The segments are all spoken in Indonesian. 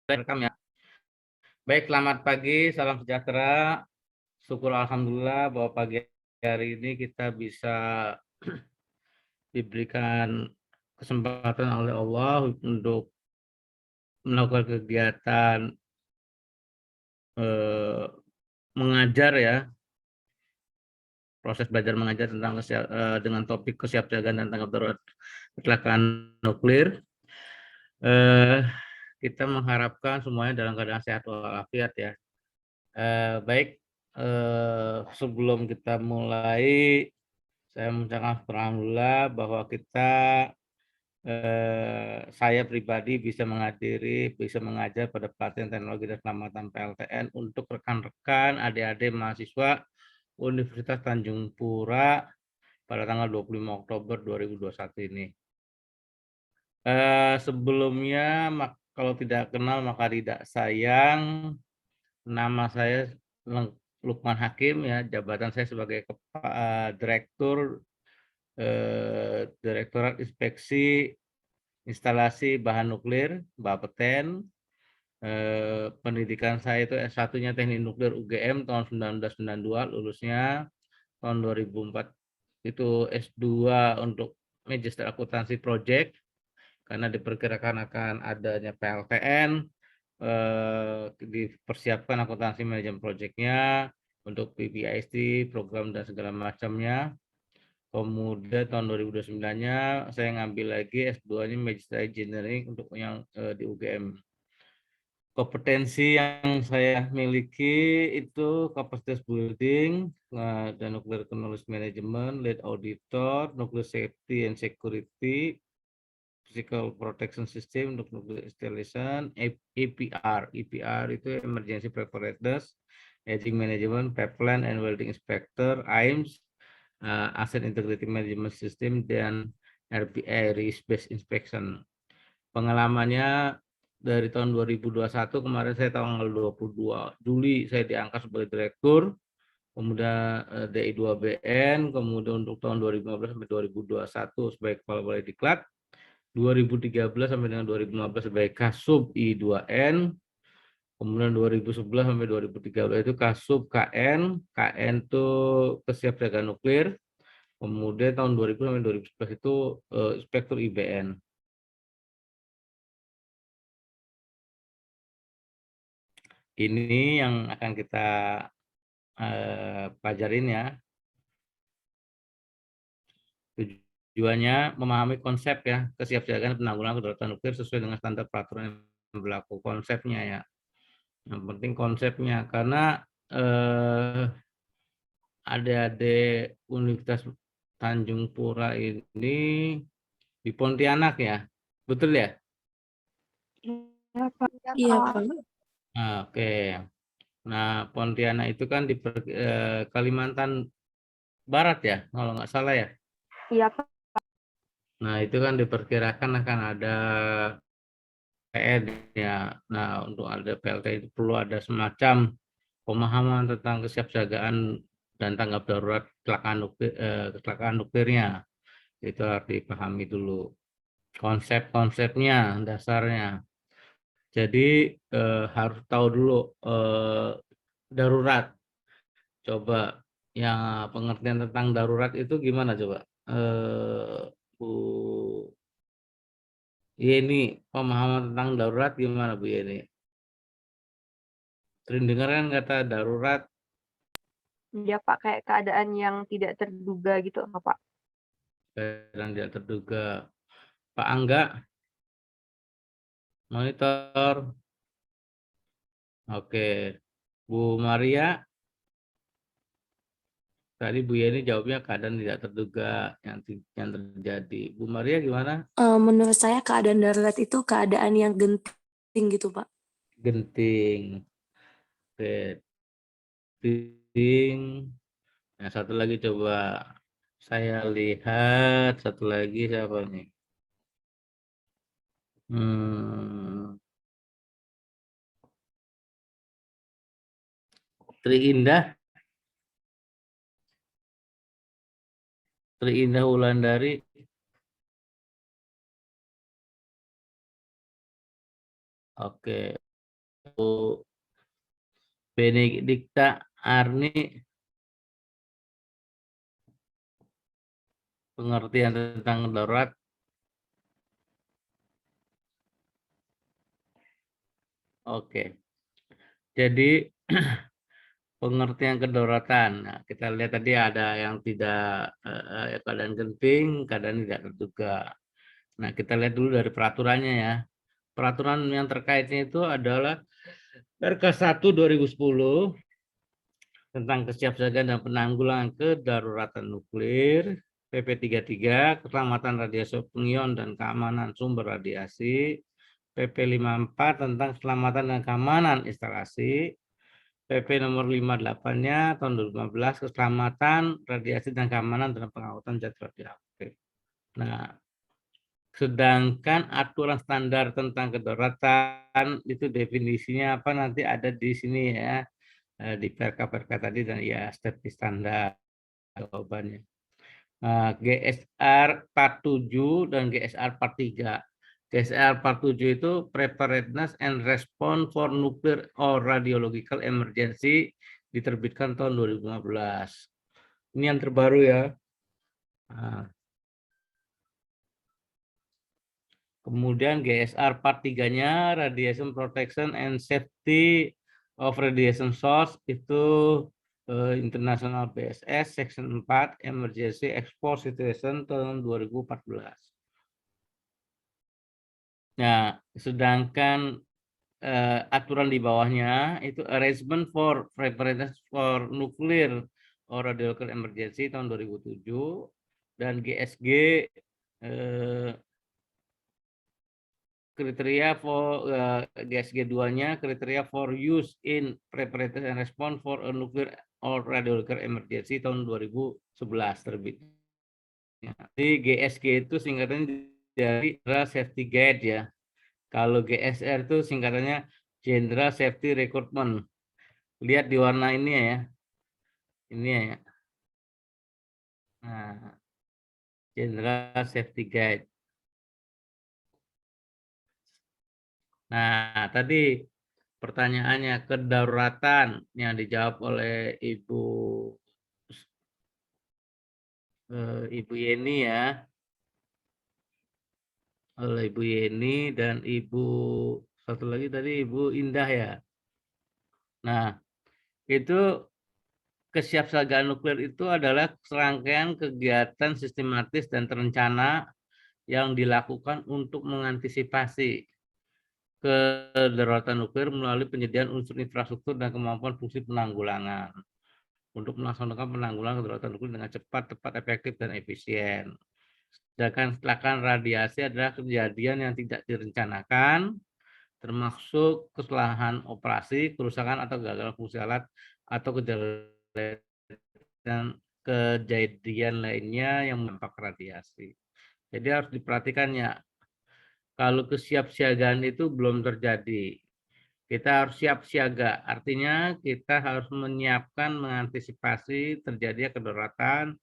Rekam ya. Baik, selamat pagi, salam sejahtera. Syukur alhamdulillah bahwa pagi hari ini kita bisa diberikan kesempatan oleh Allah untuk melakukan kegiatan eh, mengajar ya, proses belajar mengajar tentang dengan topik kesiapsiagaan dan tanggap darurat kecelakaan nuklir. Eh, kita mengharapkan semuanya dalam keadaan sehat walafiat ya. Baik, sebelum kita mulai, saya mengucapkan alhamdulillah bahwa saya pribadi bisa mengajar pada pelatihan teknologi dan keselamatan PLTN untuk rekan-rekan adik-adik mahasiswa Universitas Tanjung Pura pada tanggal 25 Oktober 2021 ini. Sebelumnya, kalau tidak kenal maka tidak sayang, nama saya Lukman Hakim ya, jabatan saya sebagai Direktur Direktorat Inspeksi Instalasi Bahan Nuklir Bapeten. Pendidikan saya itu S1-nya Teknik Nuklir UGM tahun 1992, lulusnya tahun 2004 itu S2 untuk Magister Akuntansi Project, karena diperkirakan akan adanya PLTN, dipersiapkan akuntansi manajemen proyeknya untuk PPIST, program dan segala macamnya. Kemudian tahun 2029-nya saya ngambil lagi S2-nya Magister Engineering untuk yang di UGM. Kompetensi yang saya miliki itu kapasitas building dan nuclear knowledge management, lead auditor, nuclear safety and security, physical protection system untuk nuclear installation, EPR. EPR itu emergency preparedness, aging management, pipeline and welding inspector, AIMS, asset integrity management system, dan RBI risk based inspection. Pengalamannya dari tahun 2021, kemarin saya tanggal 22 Juli saya diangkat sebagai direktur, kemudian DI 2BN, kemudian untuk tahun 2015 sampai 2021 sebagai kepala balai diklat, 2013 sampai dengan 2015 sebagai Kasub I2N, kemudian 2011 sampai 2013 itu Kasub KN, KN itu kesiapsiagaan nuklir, kemudian tahun 2000 sampai 2011 itu Inspektur IBN. Ini yang akan kita pelajarin ya. Tujuannya memahami konsep ya, kesiapsiagaan penanggulangan kedaruratan nuklir sesuai dengan standar peraturan yang berlaku. Konsepnya ya, yang penting konsepnya, karena adik-adik Universitas Tanjung Pura ini di Pontianak ya, betul ya? Iya, Pak. Iya, Pak. Oke. Nah, Pontianak itu kan di Kalimantan Barat ya, kalau nggak salah ya. Iya, Pak. Nah, itu kan diperkirakan akan ada PN ya. Nah, untuk ada PLT itu perlu ada semacam pemahaman tentang kesiapsiagaan dan tanggap darurat kecelakaan nuklirnya. Itu harus dipahami dulu konsep-konsepnya, dasarnya. Jadi harus tahu dulu darurat. Coba yang pengertian tentang darurat itu gimana coba? Bu Yeni, pemahaman tentang darurat gimana Bu Yeni? Sering dengar kan kata darurat, Iya, Pak. Kayak keadaan yang tidak terduga gitu, Pak. dan tidak terduga. Pak Angga, monitor. Oke. Bu Maria, tadi Bu Yeni jawabnya keadaan tidak terduga yang terjadi. Bu Maria gimana? Menurut saya keadaan darurat itu keadaan yang genting gitu, Pak. Genting. Oke. Genting. Nah, satu lagi coba saya lihat, satu lagi siapa nih? Tri Indah, Tri Indah Wulandari. Oke, Benedikta Arni, pengertian tentang darurat. Oke. Jadi pengertian kedaruratan. Nah, kita lihat tadi ada yang tidak keadaan genting, keadaan tidak terduga. Nah, kita lihat dulu dari peraturannya ya. Peraturan yang terkaitnya itu adalah Perkes 1 2010 tentang kesiapsiagaan dan penanggulangan kedaruratan nuklir, PP 33 keselamatan radiasi opinion dan keamanan sumber radiasi, PP 54 tentang keselamatan dan keamanan instalasi, PP nomor 58-nya tahun 2015 keselamatan radiasi dan keamanan dalam pengawatan zat radioaktif. Nah, sedangkan aturan standar tentang kedaruratan itu definisinya apa nanti ada di sini ya, di perka-perka tadi dan ya step standar jawabannya. GSR 47 dan GSR 43. GSR 47 itu Preparedness and Response for Nuclear or Radiological Emergency, diterbitkan tahun 2015. Ini yang terbaru ya. Nah, kemudian GSR 43-nya Radiation Protection and Safety of Radiation Source itu International BSS Section 4 Emergency Export Situation tahun 2014. Nah, sedangkan aturan di bawahnya itu Arrangement for Preparedness for Nuclear or Radiological Emergency tahun 2007 dan GSG kriteria for GSG 2-nya kriteria for use in preparedness and response for a nuclear or radiological emergency tahun 2011 terbit. Jadi GSG itu singkatan dari General Safety Guide ya. Kalau GSR itu singkatannya General Safety Recruitment. Lihat di warna ini ya. Ini ya. Nah, General Safety Guide. Nah, tadi pertanyaannya kedaruratan yang dijawab oleh Ibu Yeni ya. Oleh Ibu Yeni dan Ibu satu lagi tadi Ibu Indah ya. Nah, itu kesiapsiagaan nuklir itu adalah serangkaian kegiatan sistematis dan terencana yang dilakukan untuk mengantisipasi kedaruratan nuklir melalui penyediaan unsur infrastruktur dan kemampuan fungsi penanggulangan untuk melaksanakan penanggulangan kedaruratan nuklir dengan cepat, tepat, efektif, dan efisien. Sedangkan kecelakaan radiasi adalah kejadian yang tidak direncanakan, termasuk kesalahan operasi, kerusakan atau kegagalan fungsi alat, atau kejadian lainnya yang berdampak radiasi. Jadi harus diperhatikan ya, kalau kesiapsiagaan itu belum terjadi, kita harus siap siaga. Artinya kita harus menyiapkan, mengantisipasi terjadinya kedaruratan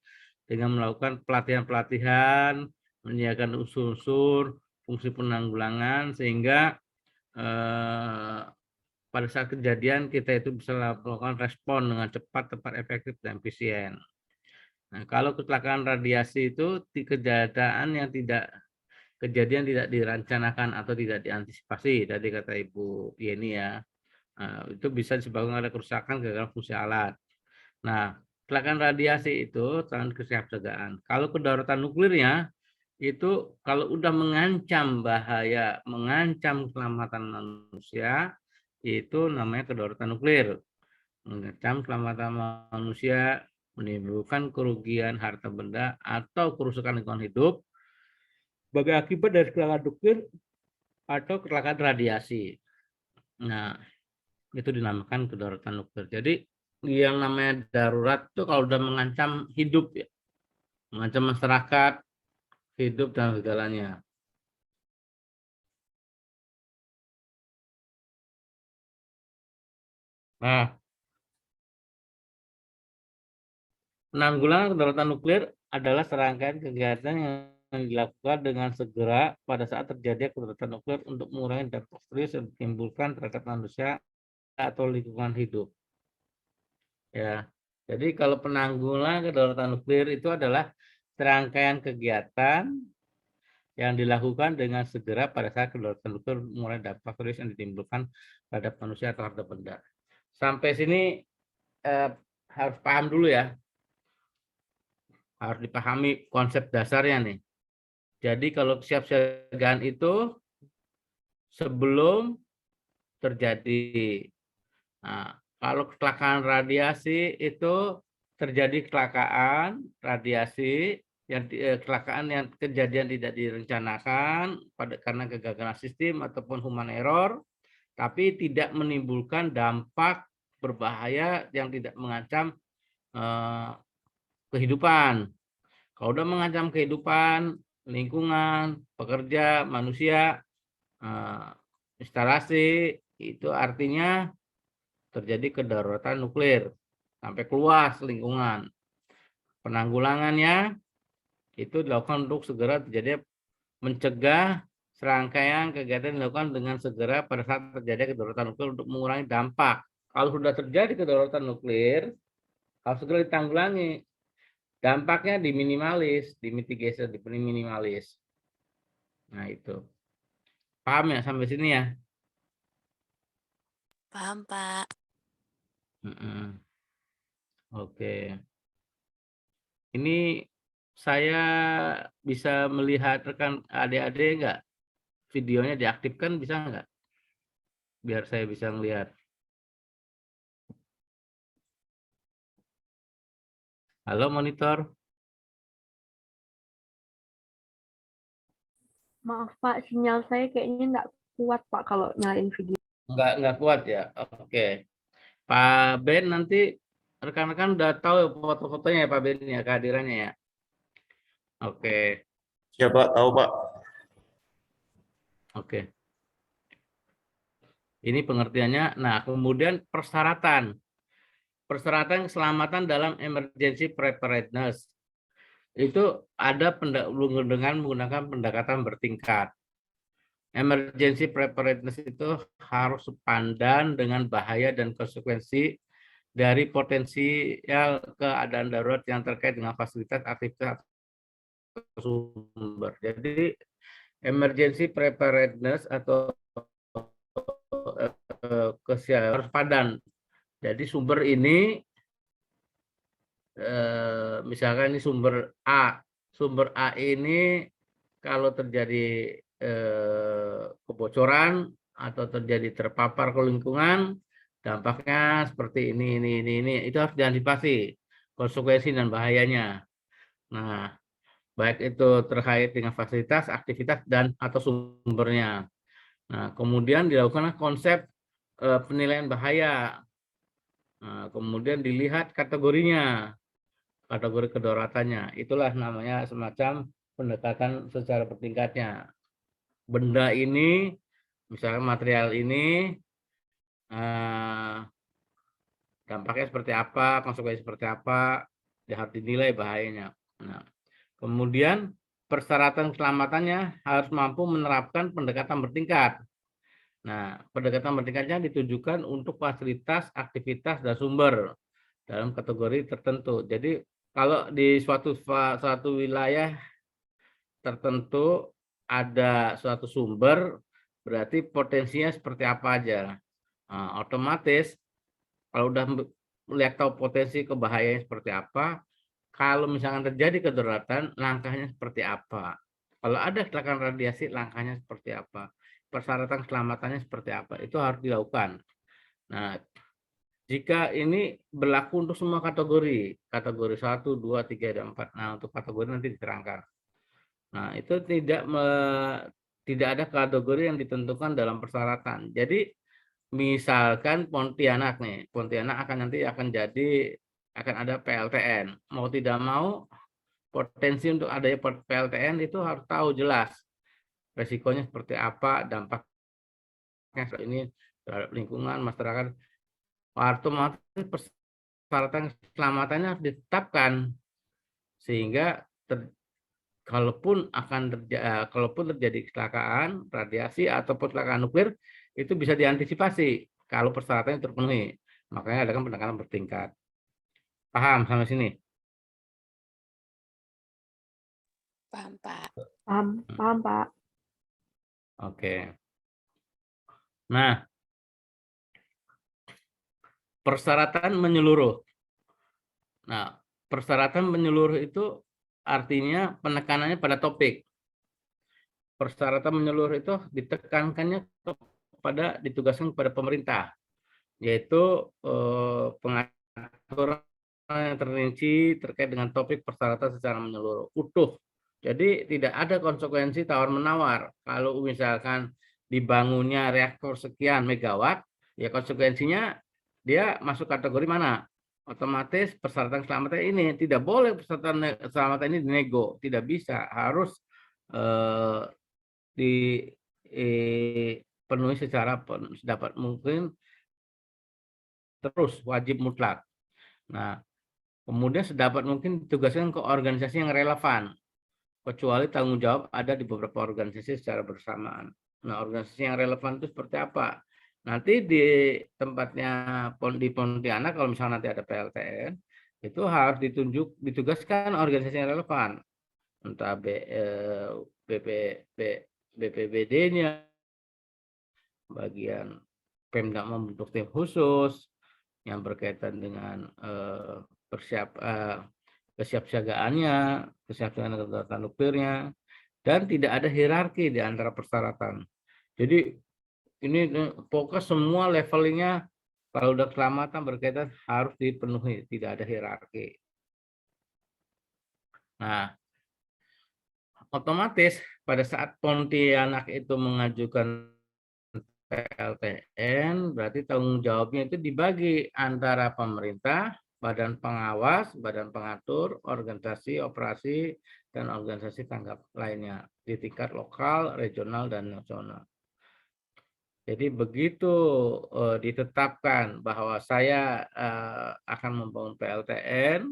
dengan melakukan pelatihan-pelatihan, menyediakan unsur-unsur fungsi penanggulangan sehingga pada saat kejadian kita itu bisa melakukan respon dengan cepat, tepat, efektif, dan efisien. Nah, kalau kecelakaan radiasi itu kejadian tidak direncanakan atau tidak diantisipasi, tadi kata Ibu Yeni ya, itu bisa disebabkan oleh kerusakan kegagalan fungsi alat. Nah, kecelakaan radiasi itu tentang kesiapsiagaan. Kalau kedaruratan nuklirnya itu kalau udah mengancam bahaya, mengancam keselamatan manusia, itu namanya kedaruratan nuklir. Mengancam keselamatan manusia, menimbulkan kerugian harta benda atau kerusakan lingkungan hidup sebagai akibat dari kecelakaan nuklir atau kecelakaan radiasi. Nah, itu dinamakan kedaruratan nuklir. Jadi yang namanya darurat itu kalau udah mengancam hidup ya, mengancam masyarakat, hidup dan segalanya. Nah, penanggulangan kedaruratan nuklir adalah serangkaian kegiatan yang dilakukan dengan segera pada saat terjadi kedaruratan nuklir untuk mengurangi dampak serius yang ditimbulkan terhadap manusia atau lingkungan hidup. Ya, jadi kalau penanggulangan kedaruratan nuklir itu adalah serangkaian kegiatan yang dilakukan dengan segera pada saat kedaruratan nuklir mulai dampak serius yang ditimbulkan pada manusia terhadap benda. Sampai sini harus paham dulu ya, harus dipahami konsep dasarnya nih. Jadi kalau kesiapsiagaan itu sebelum terjadi. Nah, kalau kecelakaan radiasi itu terjadi kecelakaan radiasi yang kecelakaan yang kejadian tidak direncanakan karena kegagalan sistem ataupun human error, tapi tidak menimbulkan dampak berbahaya yang tidak mengancam kehidupan. Kalau udah mengancam kehidupan, lingkungan, pekerja, manusia, instalasi, itu artinya terjadi kedaruratan nuklir sampai keluar lingkungan. Penanggulangannya itu dilakukan untuk segera terjadi mencegah serangkaian kegiatan dilakukan dengan segera pada saat terjadi kedaruratan nuklir untuk mengurangi dampak. Kalau sudah terjadi kedaruratan nuklir, harus segera ditanggulangi. Dampaknya diminimalis, dimitigasi, diminimalis. Nah itu. Paham ya sampai sini ya? Paham, Pak. Oke. Ini saya bisa melihat rekan adik-adik nggak? Videonya diaktifkan bisa nggak? Biar saya bisa melihat. Halo monitor. Maaf Pak, sinyal saya kayaknya nggak kuat Pak kalau nyalain video. Nggak kuat ya? Oke. Pak Ben nanti rekan-rekan udah tahu foto-fotonya ya Pak Ben ya, kehadirannya ya. Oke. Ya Pak, tahu Pak. Oke. Ini pengertiannya. Nah, kemudian persyaratan. Persyaratan keselamatan dalam emergency preparedness. Itu ada dengan menggunakan pendekatan bertingkat. Emergency preparedness itu harus sepadan dengan bahaya dan konsekuensi dari potensial keadaan darurat yang terkait dengan fasilitas, aktivitas, sumber. Jadi emergency preparedness atau kesiapan harus padan. Jadi sumber ini misalkan ini sumber A. Sumber A ini kalau terjadi kebocoran atau terjadi terpapar ke lingkungan, dampaknya seperti ini. Itu harus diantisipasi konsekuensi dan bahayanya. Nah, baik itu terkait dengan fasilitas, aktivitas, dan atau sumbernya. Nah, kemudian dilakukan konsep penilaian bahaya. Nah, kemudian dilihat kategorinya, kategori kedaruratannya. Itulah namanya semacam pendekatan secara bertingkatnya. Benda ini, misalnya material ini, dampaknya seperti apa, konsekuensi seperti apa, harus dinilai bahayanya. Nah, kemudian persyaratan keselamatannya harus mampu menerapkan pendekatan bertingkat. Nah, pendekatan bertingkatnya ditujukan untuk fasilitas, aktivitas, dan sumber dalam kategori tertentu. Jadi, kalau di suatu wilayah tertentu ada suatu sumber, berarti potensinya seperti apa aja. Nah, otomatis kalau udah melihat tahu potensi kebahayaan seperti apa, kalau misalkan terjadi kedaruratan, langkahnya seperti apa. Kalau ada kecelakaan radiasi, langkahnya seperti apa. Persyaratan keselamatannya seperti apa. Itu harus dilakukan. Nah, jika ini berlaku untuk semua kategori 1, 2, 3, dan 4. Nah, untuk kategori nanti diterangkan. Nah, itu tidak ada kategori yang ditentukan dalam persyaratan. Jadi, misalkan Pontianak nih, Pontianak nanti akan ada PLTN. Mau tidak mau, potensi untuk adanya PLTN itu harus tahu jelas resikonya seperti apa, dampaknya ini terhadap lingkungan, masyarakat. Otomatis persyaratan keselamatannya harus ditetapkan sehingga kalaupun terjadi kecelakaan radiasi ataupun kecelakaan nuklir itu bisa diantisipasi kalau persyaratannya terpenuhi. Makanya adakan pendekatan bertingkat. Paham sampai sini? Paham, Pak. Paham, paham Pak. Oke. Nah, persyaratan menyeluruh. Nah, persyaratan menyeluruh itu artinya penekanannya pada topik. Persyaratan menyeluruh itu ditekankannya kepada ditugaskan kepada pemerintah, yaitu pengaturan yang terinci terkait dengan topik persyaratan secara menyeluruh, utuh. Jadi tidak ada konsekuensi tawar-menawar. Kalau misalkan dibangunnya reaktor sekian megawatt, ya konsekuensinya dia masuk kategori mana? Otomatis persyaratan keselamatan ini tidak boleh persyaratan keselamatan ini dinego, tidak bisa, harus dipenuhi secara sedapat mungkin, terus wajib mutlak. Nah, kemudian sedapat mungkin ditugaskan ke organisasi yang relevan, kecuali tanggung jawab ada di beberapa organisasi secara bersamaan. Nah, organisasi yang relevan itu seperti apa? Nanti di tempatnya di Pontianak, kalau misalnya nanti ada PLTN, itu harus ditugaskan organisasi yang relevan, entah BPBD-nya, bagian Pemda membentuk tim khusus yang berkaitan dengan kesiapsiagaannya, kesiapsiagaan kedaulatan nuklirnya, dan tidak ada hierarki di antara persyaratan. Jadi ini pokoknya semua levelingnya kalau udah keselamatan berkaitan harus dipenuhi, tidak ada hierarki. Nah, otomatis pada saat Pontianak itu mengajukan PLTN, berarti tanggung jawabnya itu dibagi antara pemerintah, badan pengawas, badan pengatur, organisasi operasi, dan organisasi tanggap lainnya di tingkat lokal, regional, dan nasional. Jadi begitu ditetapkan bahwa saya akan membangun PLTN,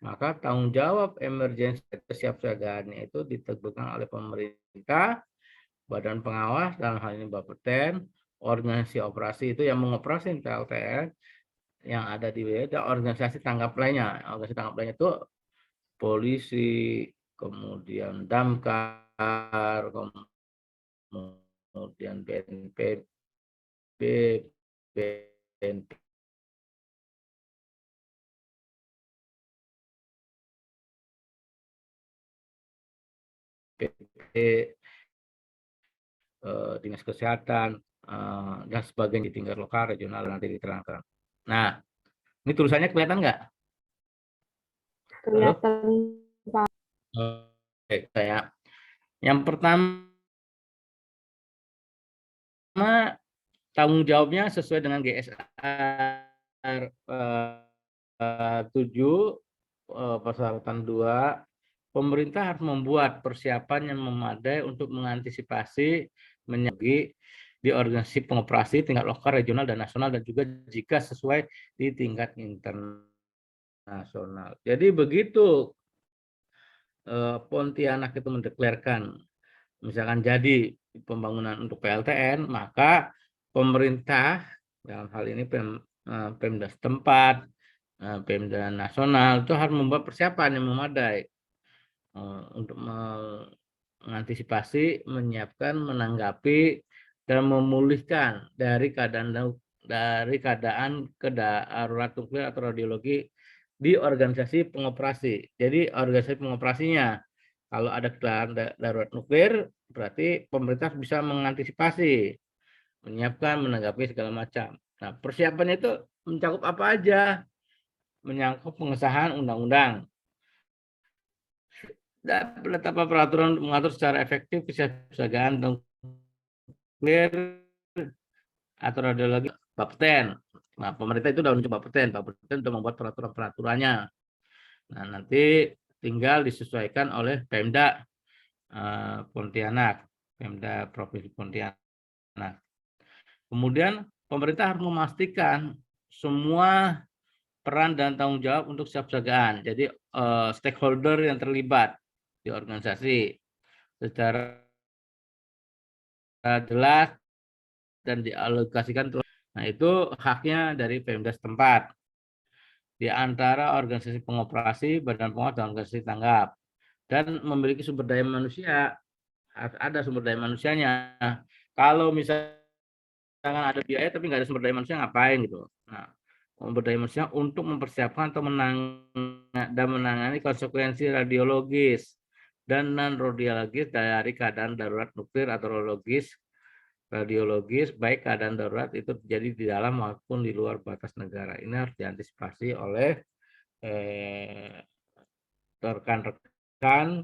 maka tanggung jawab emergensi kesiapsiagaannya itu ditentukan oleh pemerintah, badan pengawas, dalam hal ini Bapeten, organisasi operasi itu yang mengoperasikan PLTN yang ada di wilayah, organisasi tanggap lainnya. Organisasi tanggap lainnya itu polisi, kemudian Damkar, kemudian BNPB, BNPB, Dinas Kesehatan, dan sebagainya di tingkat lokal, regional, nanti diterangkan. Nah, ini tulisannya kelihatan nggak? Kelihatan Pak. Oke, saya. Yang pertama, tanggung jawabnya sesuai dengan GSR 7, persyaratan 2, pemerintah harus membuat persiapan yang memadai untuk mengantisipasi menyegi di organisasi pengoperasi tingkat lokal, regional, dan nasional, dan juga jika sesuai di tingkat internasional. Jadi begitu Pontianak itu mendeklarasikan misalkan jadi pembangunan untuk PLTN, maka pemerintah dalam hal ini Pemda setempat, Pemda nasional itu harus membuat persiapan yang memadai untuk mengantisipasi, menyiapkan, menanggapi, dan memulihkan dari keadaan darurat nuklir atau radiologi di organisasi pengoperasi. Jadi organisasi pengoperasinya, kalau ada keadaan darurat nuklir, berarti pemerintah bisa mengantisipasi, menyiapkan, menanggapi segala macam. Nah, persiapannya itu mencakup apa aja? Menyangkut pengesahan undang-undang, dan penetapan peraturan mengatur secara efektif kesiapsiagaan nuklir atau radiologi Bapeten. Nah, pemerintah itu sudah menunjuk Bapeten sudah membuat peraturan-peraturannya. Nah, nanti tinggal disesuaikan oleh Pemda Pontianak, Pemda Provinsi Pontianak. Kemudian pemerintah harus memastikan semua peran dan tanggung jawab untuk kesiapsiagaan. Jadi stakeholder yang terlibat di organisasi secara jelas dan dialokasikan Nah, itu haknya dari Pemda setempat. Di antara organisasi pengoperasi, badan pengawas, dan organisasi tanggap. Dan memiliki sumber daya manusia, ada sumber daya manusianya. Kalau misalkan ada biaya tapi nggak ada sumber daya manusia, ngapain gitu. Nah, sumber daya manusia untuk mempersiapkan atau menangani konsekuensi radiologis dan non-radiologis dari keadaan darurat nuklir atau radiologis, baik keadaan darurat itu terjadi di dalam maupun di luar batas negara. Ini harus diantisipasi oleh rekan-rekan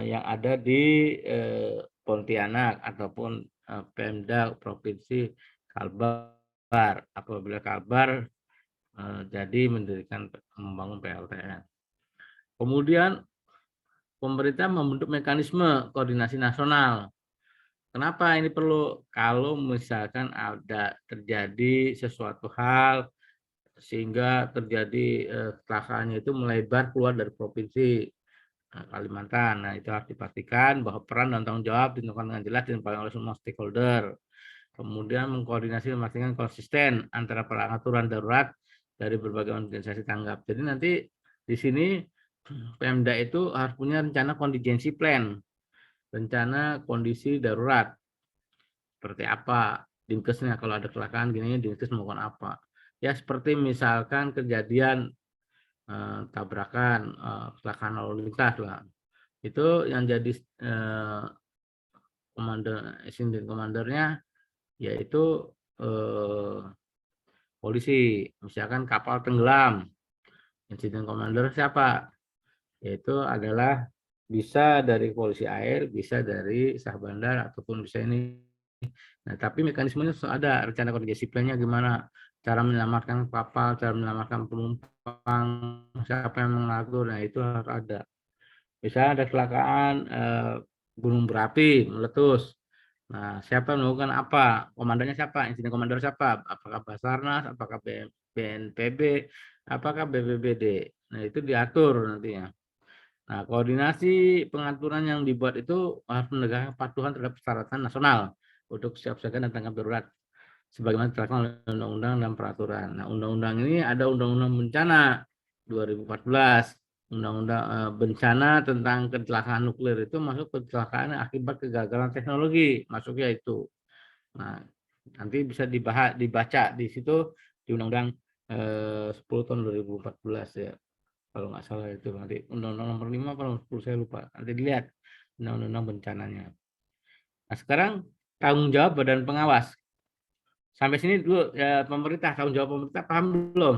yang ada di Pontianak ataupun Pemda Provinsi Kalbar, apabila Kalbar jadi mendirikan membangun PLTN. Kemudian pemerintah membentuk mekanisme koordinasi nasional. Kenapa ini perlu? Kalau misalkan ada terjadi sesuatu hal sehingga terjadi kecelakaannya itu melebar keluar dari provinsi Kalimantan. Nah, itu harus dipastikan bahwa peran dan tanggung jawab ditentukan dengan jelas dan oleh semua stakeholder. Kemudian mengkoordinasi dan memastikan konsisten antara peraturan darurat dari berbagai organisasi tanggap. Jadi nanti di sini Pemda itu harus punya rencana contingency plan, rencana kondisi darurat. Seperti apa Dinkesnya, kalau ada kecelakaan gini, Dinkes melakukan apa. Ya seperti misalkan kejadian tabrakan, kecelakaan lalu lintas lah. Itu yang jadi insiden komandernya yaitu polisi. Misalkan kapal tenggelam, insiden komander siapa? Yaitu adalah bisa dari polisi air, bisa dari sah bandar, ataupun bisa ini. Nah, tapi mekanismenya ada, rencana koordinasi plan-nya gimana, cara menyelamatkan kapal, cara menyelamatkan penumpang, siapa yang mengatur, nah itu harus ada. Misalnya ada kecelakaan gunung berapi meletus. Nah, siapa melakukan apa? Komandannya siapa? Insiden komander siapa? Apakah Basarnas, apakah BNPB, apakah BPBD? Nah, itu diatur nantinya. Nah, koordinasi pengaturan yang dibuat itu harus menegakkan kepatuhan terhadap persyaratan nasional untuk siap siaga dan tanggap darurat sebagaimana ditetapkan oleh undang-undang dan peraturan. Nah, undang-undang ini ada undang-undang bencana 2014, undang-undang bencana tentang kecelakaan nuklir itu masuk kecelakaan akibat kegagalan teknologi, masuknya itu. Nah, nanti bisa dibaca di situ di undang-undang 10 tahun 2014 ya. Kalau nggak salah itu nanti undang-undang nomor 5 atau nomor 10 saya lupa. Nanti dilihat undang-undang bencananya. Nah, sekarang tanggung jawab badan pengawas. Sampai sini dulu ya, pemerintah, tanggung jawab pemerintah paham belum?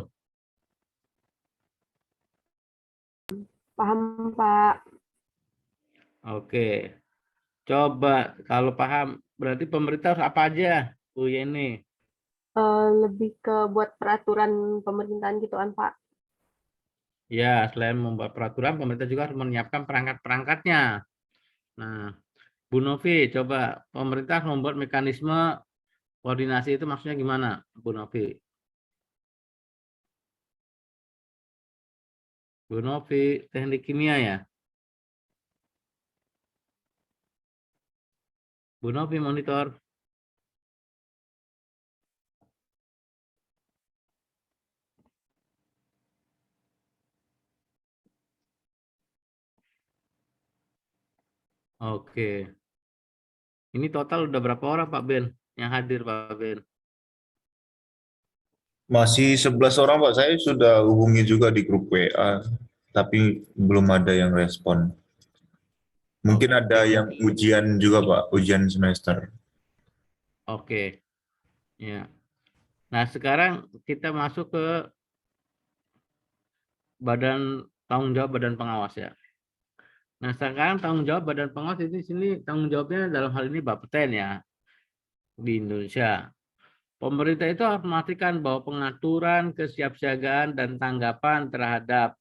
Paham, Pak. Oke. Coba kalau paham berarti pemerintah harus apa aja? Bu Yeni. Lebih ke buat peraturan pemerintahan gitu kan, Pak. Ya, selain membuat peraturan, pemerintah juga harus menyiapkan perangkat-perangkatnya. Nah, Bu Novi, coba pemerintah membuat mekanisme koordinasi itu maksudnya gimana, Bu Novi? Bu Novi, teknik kimia ya? Bu Novi monitor. Oke. Ini total udah berapa orang Pak Ben yang hadir Pak Ben? Masih 11 orang Pak, saya sudah hubungi juga di grup WA, tapi belum ada yang respon. Mungkin ada Oke. yang ujian juga Pak, ujian semester. Oke. Ya. Nah, sekarang kita masuk ke tanggung jawab badan pengawas ya. Nah, sekarang tanggung jawab badan pengawas itu di sini tanggung jawabnya dalam hal ini Bapeten ya di Indonesia. Pemerintah itu harus memastikan bahwa pengaturan, kesiapsiagaan dan tanggapan terhadap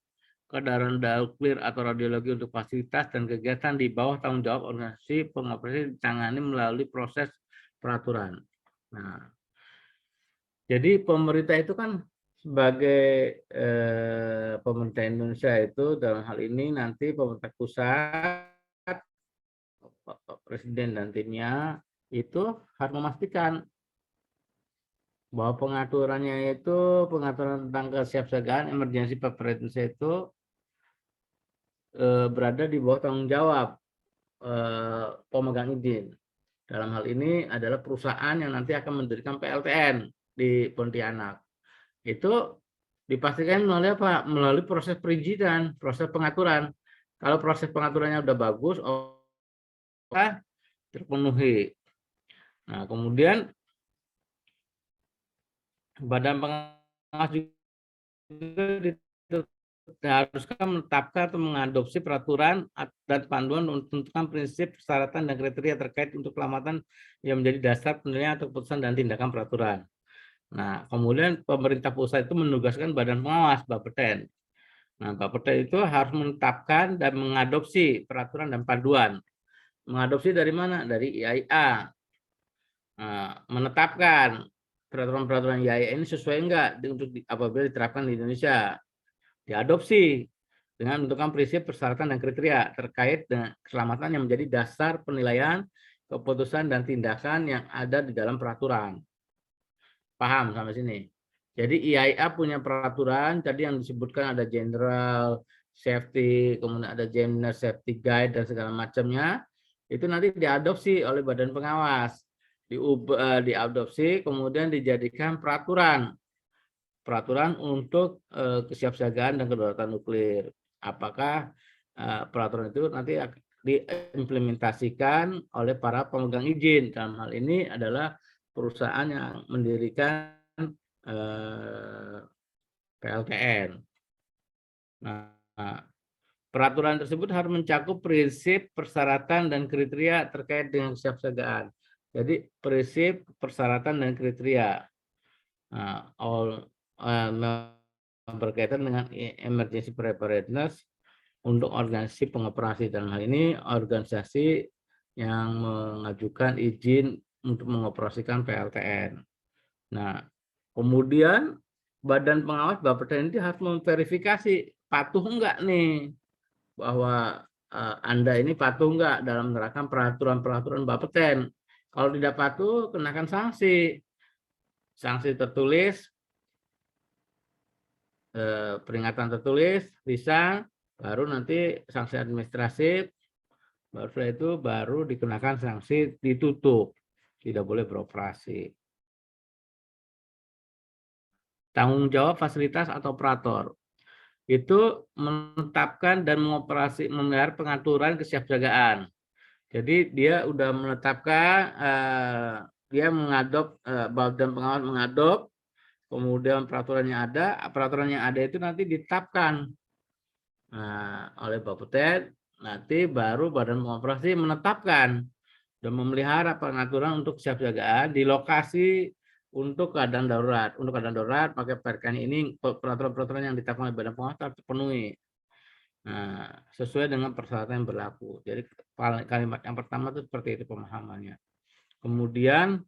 keadaan nuklir atau radiologi untuk fasilitas dan kegiatan di bawah tanggung jawab organisasi pengoperasi ditangani melalui proses peraturan. Nah, jadi pemerintah itu kan sebagai pemerintah Indonesia itu dalam hal ini nanti pemerintah pusat, Presiden dan timnya itu harus memastikan bahwa pengaturannya itu pengaturan tentang kesiapsiagaan emergency preparedness itu berada di bawah tanggung jawab pemegang izin. Dalam hal ini adalah perusahaan yang nanti akan mendirikan PLTN di Pontianak. Itu dipastikan melalui apa? Melalui proses perizinan, proses pengaturan. Kalau proses pengaturannya udah bagus, terpenuhi. Nah, kemudian Badan Pengawas juga haruskan menetapkan atau mengadopsi peraturan dan panduan untuk menentukan prinsip, persyaratan, dan kriteria terkait untuk keselamatan yang menjadi dasar penilaian atau keputusan dan tindakan peraturan. Nah, kemudian pemerintah pusat itu menugaskan Badan Pengawas, Bapeten. Nah, Bapeten itu harus menetapkan dan mengadopsi peraturan dan panduan. Mengadopsi dari mana? Dari IAIA. Nah, menetapkan peraturan-peraturan IAIA ini sesuai enggak untuk apabila diterapkan di Indonesia. Diadopsi dengan menentukan prinsip, persyaratan, dan kriteria terkait dengan keselamatan yang menjadi dasar penilaian, keputusan, dan tindakan yang ada di dalam peraturan. Paham sampai sini? Jadi IAIA punya peraturan, tadi yang disebutkan ada General Safety, kemudian ada General Safety Guide, dan segala macamnya. Itu nanti diadopsi oleh Badan Pengawas. Diadopsi, kemudian dijadikan peraturan untuk kesiapsiagaan dan kedaulatan nuklir. Apakah peraturan itu nanti diimplementasikan oleh para pemegang izin? Dalam hal ini adalah perusahaan yang mendirikan PLTN. Nah, peraturan tersebut harus mencakup prinsip, persyaratan, dan kriteria terkait dengan kesiapsiagaan. Jadi prinsip, persyaratan, dan kriteria. Berkaitan dengan emergency preparedness untuk organisasi pengoperasi, dalam hal ini organisasi yang mengajukan izin untuk mengoperasikan PLTN. Nah, kemudian Badan Pengawas Bapeten ini harus memverifikasi patuh enggak nih, bahwa Anda ini patuh enggak dalam menerapkan peraturan-peraturan Bapeten. Kalau tidak patuh, kenakan sanksi. Sanksi tertulis, peringatan tertulis, bisa, baru nanti sanksi administratif, baru setelah itu baru dikenakan sanksi ditutup, tidak boleh beroperasi. Tanggung jawab fasilitas atau operator itu menetapkan dan memelihara pengaturan kesiapsiagaan. Jadi dia udah menetapkan, dia mengadop, Badan Pengawas mengadop, kemudian peraturan yang ada itu nanti ditetapkan oleh Bapeten, nanti baru Badan Pengoperasi menetapkan dan memelihara pengaturan untuk kesiapsiagaan di lokasi untuk keadaan darurat. Untuk keadaan darurat pakai PRK ini peraturan-peraturan yang ditetapkan oleh Badan Pengawas harus terpenuhi. Nah, sesuai dengan persyaratan yang berlaku. Jadi kalimat yang pertama itu seperti itu pemahamannya. Kemudian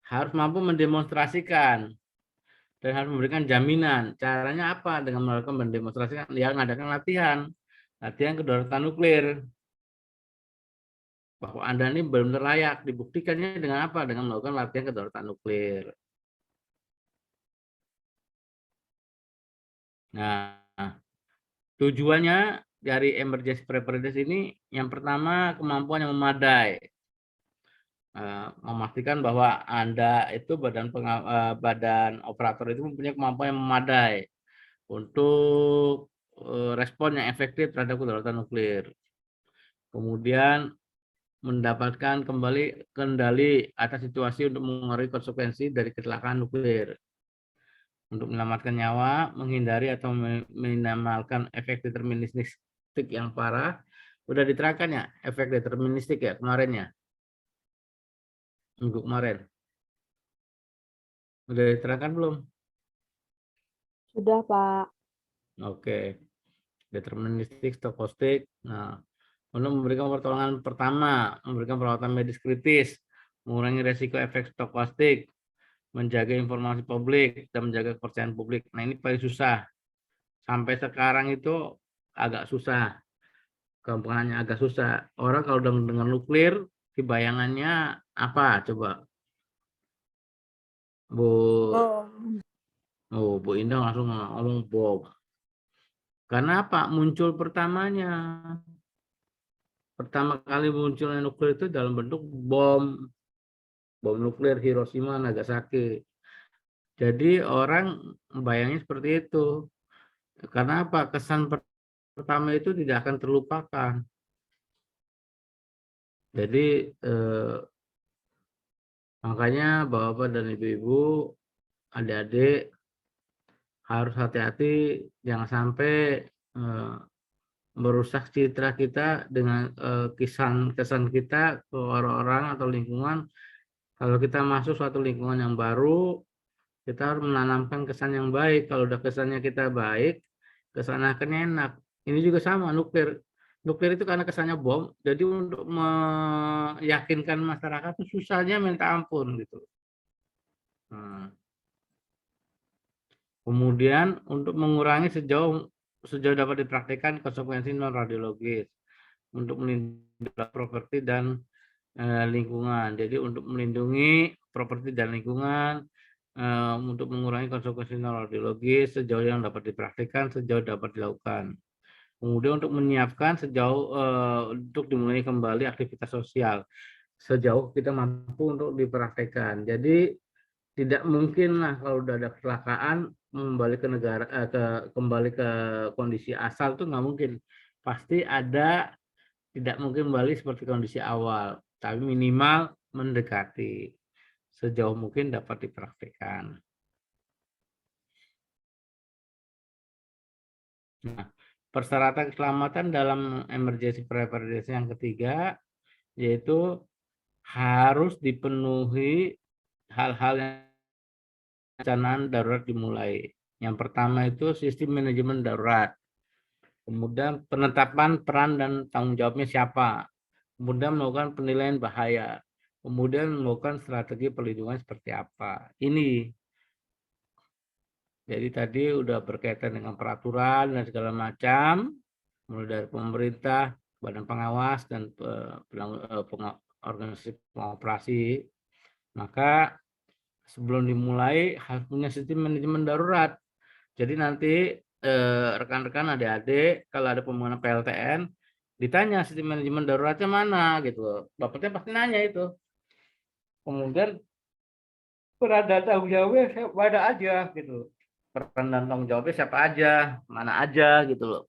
harus mampu mendemonstrasikan dan harus memberikan jaminan. Caranya apa? Dengan melakukan mendemonstrasikan, dia mengadakan latihan kedaulatan nuklir. Bahwa Anda ini benar-benar layak. Dibuktikannya dengan apa? Dengan melakukan latihan kedaulatan nuklir. Nah, tujuannya dari emergency preparedness ini, yang pertama kemampuan yang memadai. Memastikan bahwa Anda itu badan operator itu mempunyai kemampuan yang memadai untuk respon yang efektif terhadap kedaulatan nuklir. Kemudian mendapatkan kembali kendali atas situasi untuk mengurangi konsekuensi dari kecelakaan nuklir. Untuk menyelamatkan nyawa, menghindari atau meminimalkan efek deterministik yang parah. Udah diterangkan ya, efek deterministik ya kemarin ya. Minggu kemarin. Udah diterangkan belum? Sudah, Pak. Oke. Deterministik, stokastik. Nah, untuk memberikan pertolongan pertama, memberikan perawatan medis kritis, mengurangi resiko efek stokastik, menjaga informasi publik, dan menjaga kepercayaan publik. Nah, ini paling susah. Sampai sekarang itu agak susah. Gampangannya agak susah. Orang kalau udah mendengar nuklir, bayangannya apa? Coba. Bu Bom. Oh, Bu Indah langsung ngomong bom. Karena apa? Muncul pertamanya. Pertama kali munculnya nuklir itu dalam bentuk bom nuklir Hiroshima, Nagasaki. Jadi orang bayangnya seperti itu. Karena apa? Kesan pertama itu tidak akan terlupakan. Jadi makanya Bapak dan Ibu-ibu, adik-adik harus hati-hati, jangan sampai merusak citra kita dengan kesan kita ke orang-orang atau lingkungan. Kalau kita masuk suatu lingkungan yang baru, kita harus menanamkan kesan yang baik. Kalau udah kesannya kita baik, kesan akhirnya enak. Ini juga sama nuklir. Nuklir itu karena kesannya bom, jadi untuk meyakinkan masyarakat itu susahnya minta ampun gitu. Nah, kemudian untuk mengurangi sejauh dapat dipraktikkan konsekuensi non radiologis untuk melindungi properti dan lingkungan. Jadi untuk melindungi properti dan lingkungan, untuk mengurangi konsekuensi non radiologis sejauh yang dapat dipraktikkan, sejauh dapat dilakukan. Kemudian untuk menyiapkan untuk dimulai kembali aktivitas sosial sejauh kita mampu untuk dipraktekkan. Jadi tidak mungkin lah kalau udah ada kecelakaan kembali ke negara kembali ke kondisi asal itu nggak mungkin. Pasti ada, tidak mungkin kembali seperti kondisi awal, tapi minimal mendekati sejauh mungkin dapat dipraktekkan. Nah, persyaratan keselamatan dalam emergency preparedness yang ketiga yaitu harus dipenuhi hal-hal yang perencanaan darurat dimulai. Yang pertama itu sistem manajemen darurat. Kemudian penetapan peran dan tanggung jawabnya siapa. Kemudian melakukan penilaian bahaya. Kemudian melakukan strategi perlindungan seperti apa. Ini. Jadi tadi udah berkaitan dengan peraturan dan segala macam. Mulai dari pemerintah, badan pengawas, dan organisasi pengoperasi. Maka sebelum dimulai harus punya sistem manajemen darurat. Jadi nanti rekan-rekan adik-adik kalau ada pembangunan PLTN ditanya sistem manajemen daruratnya mana gitu. Bapaknya pasti nanya itu. Kemudian peran dan tanggung jawabnya siapa aja gitu. Peran dan tanggung jawabnya siapa aja, mana aja gitu loh.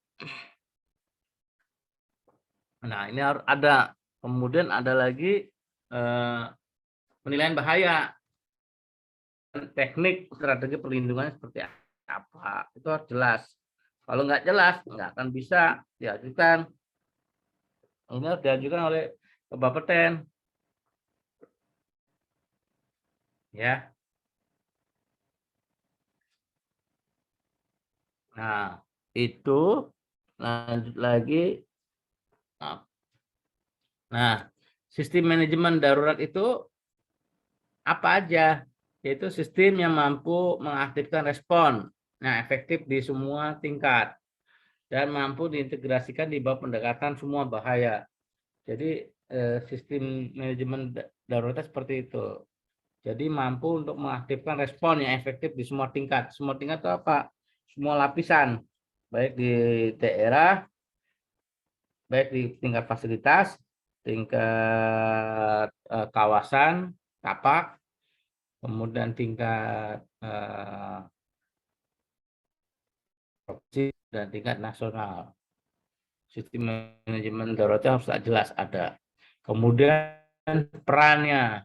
Nah ini harus ada. Kemudian ada lagi penilaian bahaya. Teknik strategi perlindungan seperti apa itu harus jelas. Kalau nggak jelas nggak akan bisa diajukan. Ini harus diajukan oleh Bapeten ya. Nah itu lanjut lagi. Nah sistem manajemen darurat itu apa aja? Yaitu sistem yang mampu mengaktifkan respon yang efektif di semua tingkat dan mampu diintegrasikan di bawah pendekatan semua bahaya. Jadi sistem manajemen darurat seperti itu. Jadi mampu untuk mengaktifkan respon yang efektif di semua tingkat. Semua tingkat itu apa? Semua lapisan, baik di daerah, baik di tingkat fasilitas, tingkat kawasan, tapak, kemudian tingkat provinsi dan tingkat nasional. Sistem manajemen daruratnya harus jelas ada. Kemudian perannya,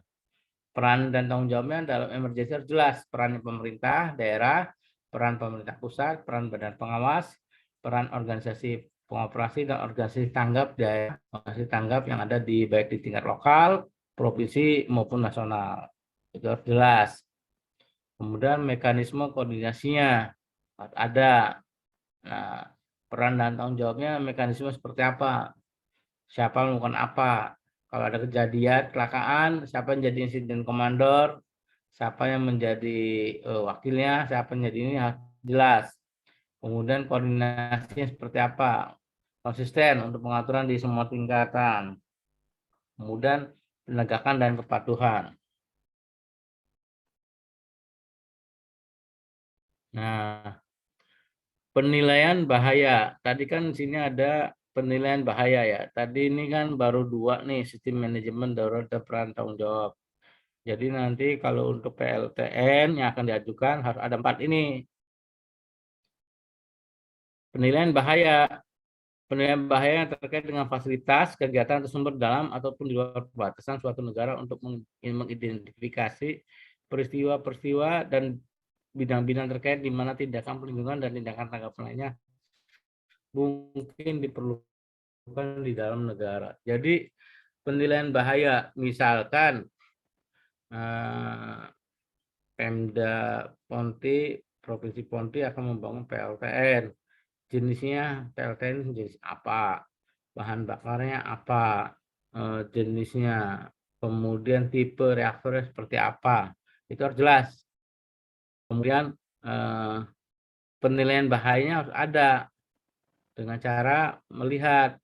peran dan tanggung jawabnya dalam emergency harus jelas. Peran pemerintah daerah, peran pemerintah pusat, peran badan pengawas, peran organisasi pengoperasi dan organisasi tanggap daerah, organisasi tanggap yang ada di baik di tingkat lokal, provinsi maupun nasional. Itu harus jelas. Kemudian mekanisme koordinasinya harus ada. Nah, peran dan tanggung jawabnya mekanisme seperti apa? Siapa melakukan apa? Kalau ada kejadian kecelakaan, siapa yang jadi insiden komandor, siapa yang menjadi wakilnya, siapa yang jadi ini harus jelas. Kemudian koordinasinya seperti apa? Konsisten untuk pengaturan di semua tingkatan. Kemudian penegakan dan kepatuhan. Nah, penilaian bahaya. Tadi kan di sini ada penilaian bahaya ya. Tadi ini kan baru 2 nih, sistem manajemen darurat dan peran tanggung jawab. Jadi nanti kalau untuk PLTN yang akan diajukan harus ada 4 ini. Penilaian bahaya. Penilaian bahaya yang terkait dengan fasilitas, kegiatan atau sumber dalam ataupun di luar batasan suatu negara untuk mengidentifikasi peristiwa-peristiwa dan bidang-bidang terkait di mana tindakan pelindungan dan tindakan tangkap lainnya mungkin diperlukan di dalam negara. Jadi penilaian bahaya, misalkan Pemda Ponti, Provinsi Ponti akan membangun PLTN. Jenisnya PLTN jenis apa, bahan bakarnya apa, jenisnya, kemudian tipe reaktornya seperti apa, itu harus jelas. Kemudian penilaian bahayanya harus ada dengan cara melihat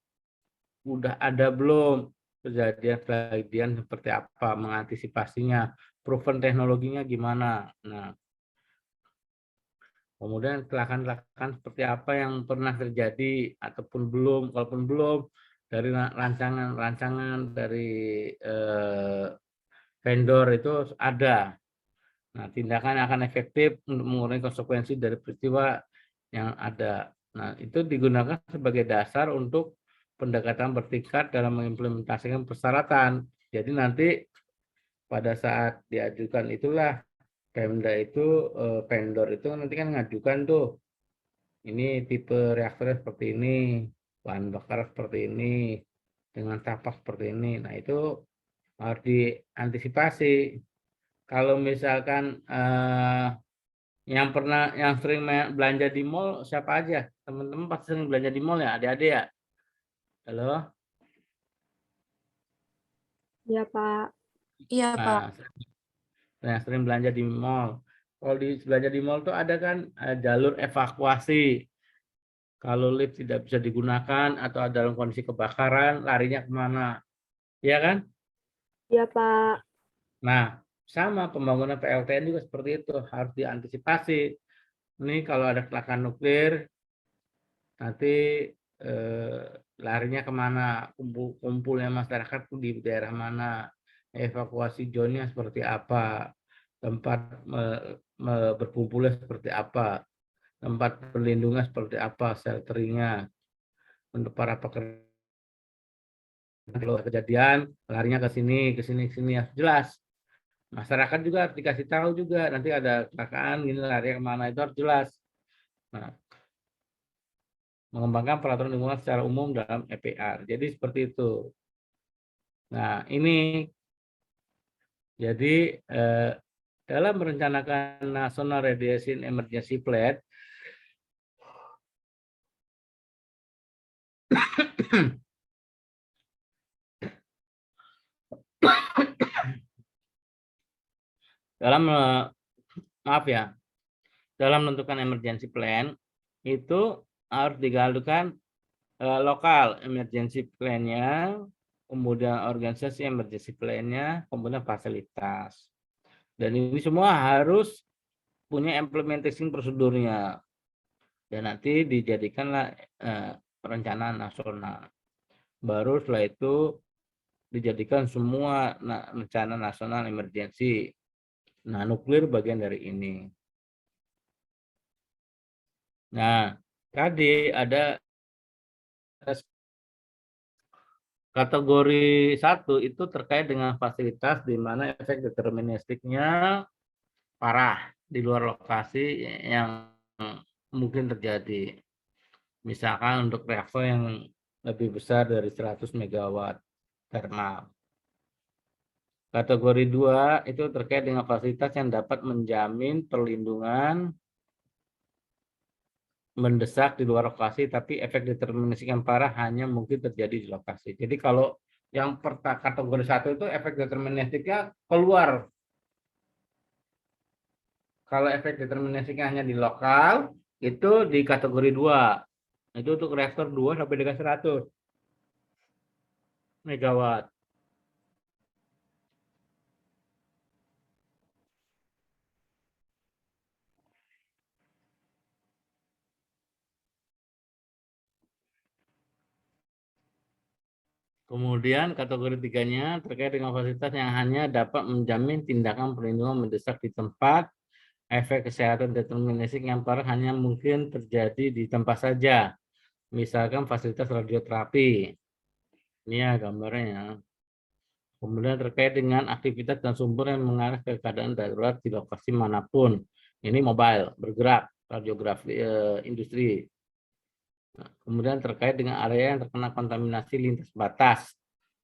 udah ada belum kejadian seperti apa, mengantisipasinya, proven teknologinya gimana. Nah, kemudian kecelakaan-kecelakaan seperti apa yang pernah terjadi ataupun belum, kalaupun belum, dari rancangan dari vendor itu ada. Nah, tindakan yang akan efektif untuk mengurangi konsekuensi dari peristiwa yang ada. Nah, itu digunakan sebagai dasar untuk pendekatan bertingkat dalam mengimplementasikan persyaratan. Jadi nanti pada saat diajukan itulah Pemda itu, vendor itu nanti kan ngajukan tuh, ini tipe reaktornya seperti ini, bahan bakar seperti ini, dengan tapak seperti ini. Nah, itu harus diantisipasi. Kalau misalkan yang sering belanja di mall siapa aja? Teman-teman pasti sering belanja di mall ya, adik-adik ya? Halo? Iya, Pak. Iya, Pak. Nah, sering belanja di mall. Kalau belanja di mall tuh ada kan jalur evakuasi. Kalau lift tidak bisa digunakan atau dalam kondisi kebakaran, larinya kemana? Iya kan? Iya, Pak. Nah, sama pembangunan PLTN juga seperti itu, harus diantisipasi. Ini kalau ada kecelakaan nuklir, nanti larinya kemana, kumpulnya masyarakat di daerah mana, evakuasi zonnya seperti apa, tempat berkumpulnya seperti apa, tempat perlindungan seperti apa, shelteringnya untuk para pekerja. Kalau kejadian larinya ke sini, ke sini, ke sini, harus jelas. Masyarakat juga harus dikasih tahu juga, nanti ada kecelakaan gini lari kemana, itu harus jelas. Nah, mengembangkan peraturan lingkungan secara umum dalam EPR. Jadi seperti itu. Nah, ini jadi dalam merencanakan National Radiation Emergency Plan, dalam maaf ya, dalam menentukan emergency plan itu harus digalukan lokal emergency plan-nya, kemudian organisasi emergency plan-nya, kemudian fasilitas. Dan ini semua harus punya implementation prosedurnya. Dan nanti dijadikanlah perencanaan nasional. Baru setelah itu dijadikan semua rencana nasional emergensi. Nah, nuklir bagian dari ini. Nah, tadi ada kategori 1 itu terkait dengan fasilitas di mana efek deterministiknya parah di luar lokasi yang mungkin terjadi. Misalkan untuk reaktor yang lebih besar dari 100 megawatt thermal. Kategori 2 itu terkait dengan fasilitas yang dapat menjamin perlindungan mendesak di luar lokasi, tapi efek deterministik yang parah hanya mungkin terjadi di lokasi. Jadi kalau yang kategori 1 itu efek deterministiknya keluar. Kalau efek deterministiknya hanya di lokal, itu di kategori 2. Itu untuk reaktor 2 sampai dengan 100 megawatt. Kemudian kategori tiganya terkait dengan fasilitas yang hanya dapat menjamin tindakan perlindungan mendesak di tempat, efek kesehatan deterministik yang parah hanya mungkin terjadi di tempat saja. Misalkan fasilitas radioterapi. Ini ya gambarnya. Kemudian terkait dengan aktivitas dan sumber yang mengarah ke keadaan darurat di lokasi manapun. Ini mobile, bergerak, radiografi industri. Nah, kemudian terkait dengan area yang terkena kontaminasi lintas batas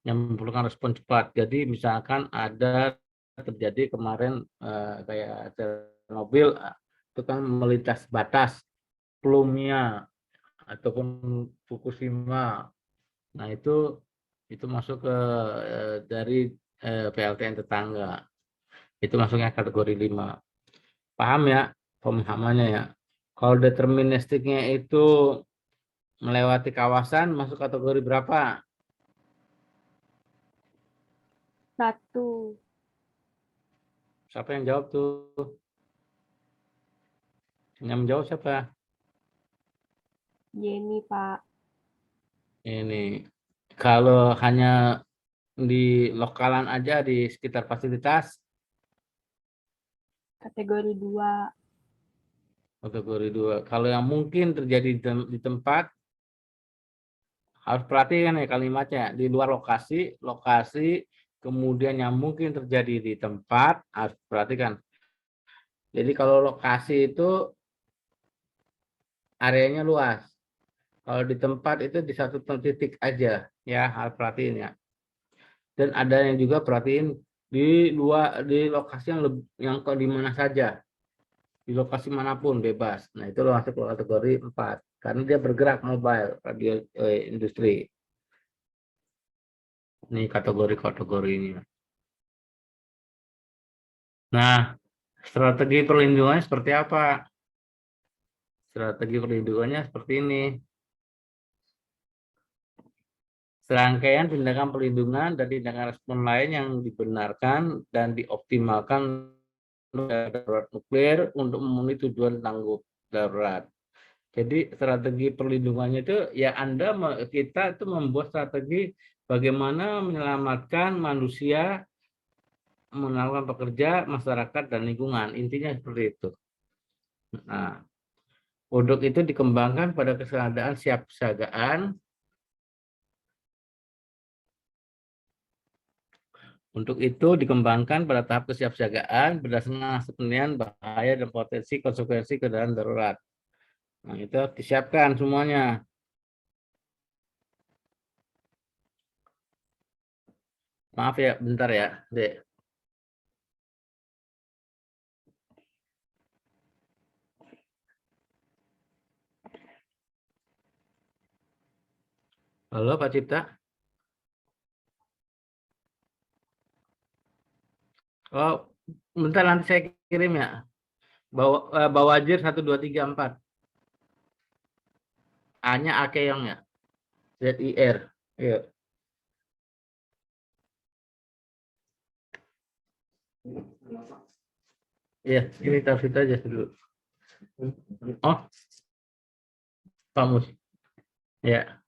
yang memerlukan respon cepat. Jadi misalkan ada terjadi kemarin kayak Chernobyl itu kan melintas batas Plumnya ataupun Fukushima. Nah itu masuk ke dari PLTN tetangga. Itu masuknya kategori 5. Paham ya pemahamannya ya. Kalau deterministiknya itu melewati kawasan masuk kategori berapa? 1. Siapa yang jawab tuh? Yang menjawab siapa? Jenny, Pak. Ini kalau hanya di lokalan aja di sekitar fasilitas Kategori 2. kategori 2. Kalau yang mungkin terjadi di tempat harus perhatikan ya kalimatnya di luar lokasi, kemudian yang mungkin terjadi di tempat harus perhatikan. Jadi kalau lokasi itu areanya luas. Kalau di tempat itu di satu titik aja ya harus perhatiin ya. Dan ada yang juga perhatiin di lokasi yang di mana saja. Di lokasi manapun bebas. Nah, itu masuk ke kategori 4 karena dia bergerak mobile radio industri. Ini kategori-kategorinya. Nah, strategi perlindungannya seperti apa? Strategi perlindungannya seperti ini. Serangkaian tindakan perlindungan dan tindakan respon lain yang dibenarkan dan dioptimalkan darurat nuklir untuk memenuhi tujuan tanggap darurat. Jadi strategi perlindungannya itu ya kita itu membuat strategi bagaimana menyelamatkan manusia, melakukan pekerja, masyarakat dan lingkungan. Intinya seperti itu. Nah, untuk itu dikembangkan pada keadaan siapsiagaan. Untuk itu dikembangkan pada tahap kesiapsiagaan berdasarkan hasil penilaian bahaya dan potensi konsekuensi keadaan darurat. Nah, itu disiapkan semuanya. Maaf ya, bentar ya, Dek. Halo Pak Cipta. Oh, bentar nanti saya kirim ya. Bawajir 1 2 3 4. A-nya Akeong ya. ZIR. Iya. Iya, ini tafsir aja dulu. Oh, Pak Mus. Ya.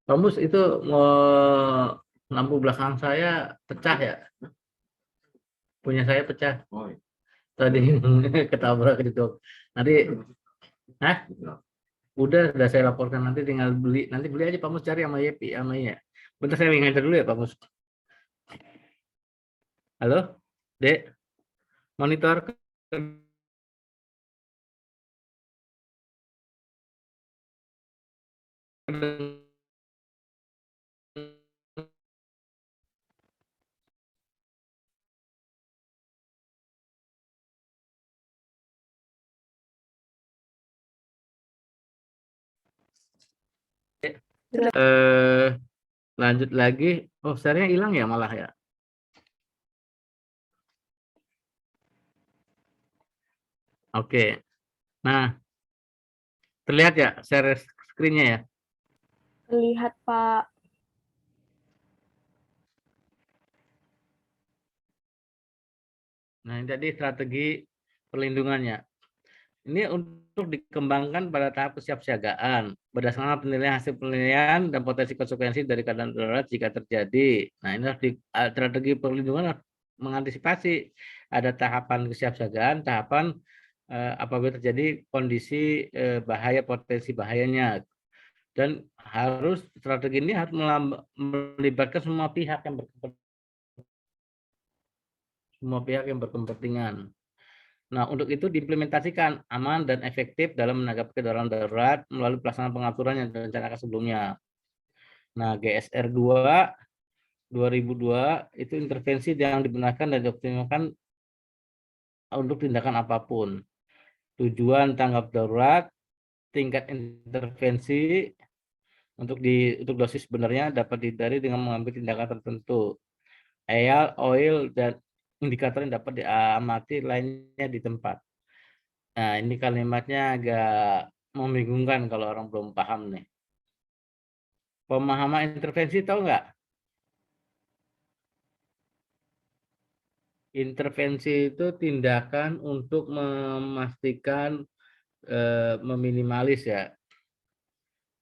Pak Mus itu lampu belakang saya pecah ya. Punya saya pecah. Tadi ketabrak gitu. Nanti, udah saya laporkan nanti tinggal beli. Nanti beli aja Pak Mus cari sama Yepi sama ya. Bentar saya nganter dulu ya Pak Mus. Halo, Dek. Monitor lanjut lagi. Oh, share-nya hilang ya malah ya. Oke. Nah, terlihat ya share screen-nya ya. Terlihat, Pak. Nah, ini tadi strategi perlindungannya. Ini untuk dikembangkan pada tahap kesiapsiagaan berdasarkan penilaian hasil penilaian dan potensi konsekuensi dari keadaan darurat jika terjadi. Nah, ini harus strategi perlindungan harus mengantisipasi ada tahapan kesiapsiagaan, tahapan apabila terjadi kondisi bahaya, potensi bahayanya. Dan harus strategi ini harus melibatkan semua pihak yang berkepentingan. Nah, untuk itu diimplementasikan aman dan efektif dalam menanggapi keadaan darurat melalui pelaksanaan pengaturan yang direncanakan sebelumnya. Nah, GSR 2 2002 itu intervensi yang dibenarkan dan dioptimalkan untuk tindakan apapun. Tujuan tanggap darurat, tingkat intervensi untuk dosis sebenarnya dapat dihindari dengan mengambil tindakan tertentu. EAL, OIL, dan indikator yang dapat diamati lainnya di tempat. Nah, ini kalimatnya agak membingungkan kalau orang belum paham nih. Pemahaman intervensi tahu nggak? Intervensi itu tindakan untuk memastikan meminimalis ya.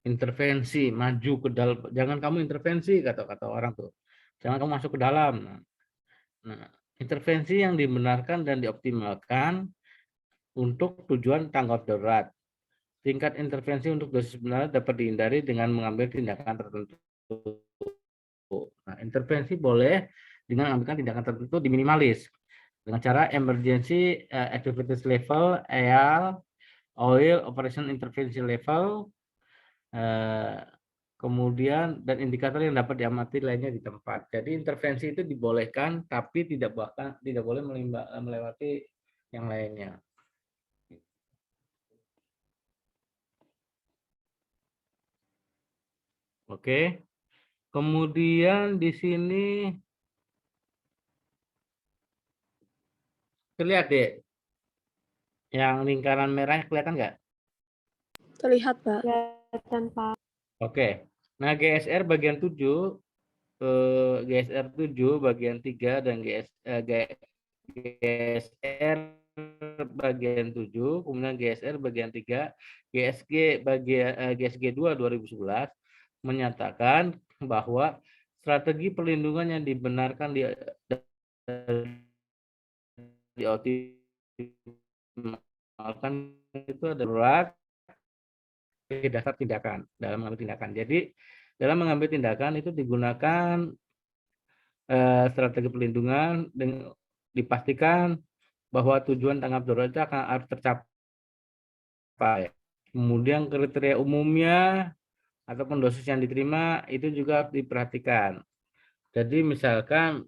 Intervensi, maju ke dalam, jangan kamu intervensi kata-kata orang tuh. Jangan kamu masuk ke dalam. Nah, intervensi yang dibenarkan dan dioptimalkan untuk tujuan tanggap darurat. Tingkat intervensi untuk dosis sebenarnya dapat dihindari dengan mengambil tindakan tertentu. Nah, intervensi boleh dengan mengambil tindakan tertentu diminimalis dengan cara emergency activities level, EAL, oil operation intervention level, kemudian dan indikator yang dapat diamati lainnya di tempat. Jadi intervensi itu dibolehkan, tapi tidak boleh melewati yang lainnya. Oke. Kemudian di sini terlihat deh, yang lingkaran merah kelihatan nggak? Terlihat, Pak. Kelihatan, Pak. Oke. Nah, GSR bagian 7, GSR 7 bagian 3 dan GSR bagian 7, kemudian GSR bagian 3, GSG 2 2011 menyatakan bahwa strategi perlindungan yang dibenarkan dioptimalkan itu adalah dasar tindakan dalam mengambil tindakan. Jadi dalam mengambil tindakan itu digunakan strategi perlindungan dengan dipastikan bahwa tujuan tanggap darurat itu akan harus tercapai. Kemudian kriteria umumnya ataupun dosis yang diterima itu juga harus diperhatikan. Jadi misalkan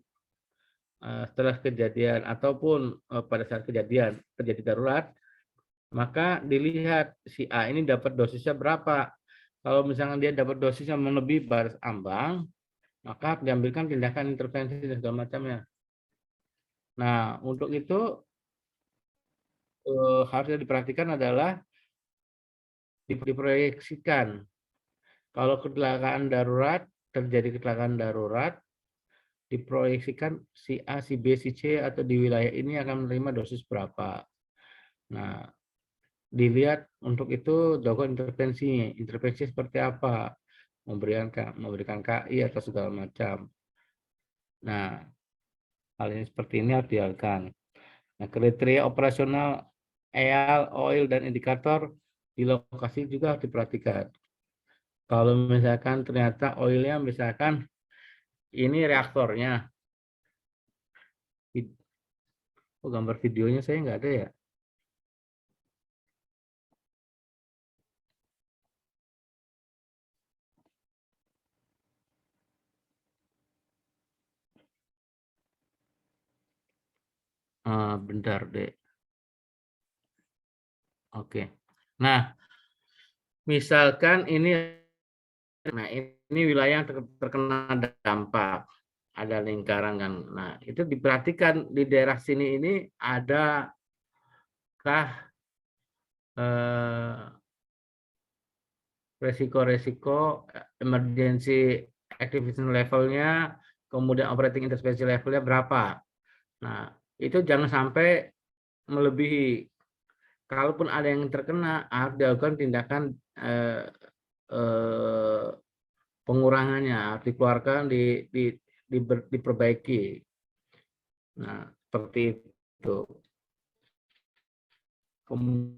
setelah kejadian ataupun pada saat kejadian terjadi darurat, maka dilihat si A ini dapat dosisnya berapa. Kalau misalnya dia dapat dosis yang melebihi batas ambang, maka diambilkan tindakan intervensi dan segala macamnya. Nah, untuk itu harus diperhatikan adalah diproyeksikan. Kalau kecelakaan darurat, terjadi kecelakaan darurat, diproyeksikan si A, si B, si C atau di wilayah ini akan menerima dosis berapa. Nah, dilihat untuk itu dilakukan intervensi. Intervensi seperti apa? Memberikan KI atau segala macam. Nah, hal ini seperti ini harus dilakukan. Nah, kriteria operasional EAL, oil, dan indikator di lokasi juga harus diperhatikan. Kalau misalkan ternyata oilnya misalkan ini reaktornya, gambar videonya saya nggak ada ya. Bentar deh. Oke. Nah, misalkan ini wilayah yang terkena dampak, ada lingkaran kan. Nah, itu diperhatikan di daerah sini ini adakah resiko-resiko emergency activity levelnya, kemudian operating intervention levelnya berapa. Nah, itu jangan sampai melebihi. kalaupun ada yang terkena, harus dilakukan tindakan pengurangannya, harus dikeluarkan, diperbaiki. Nah, seperti itu. Kemudian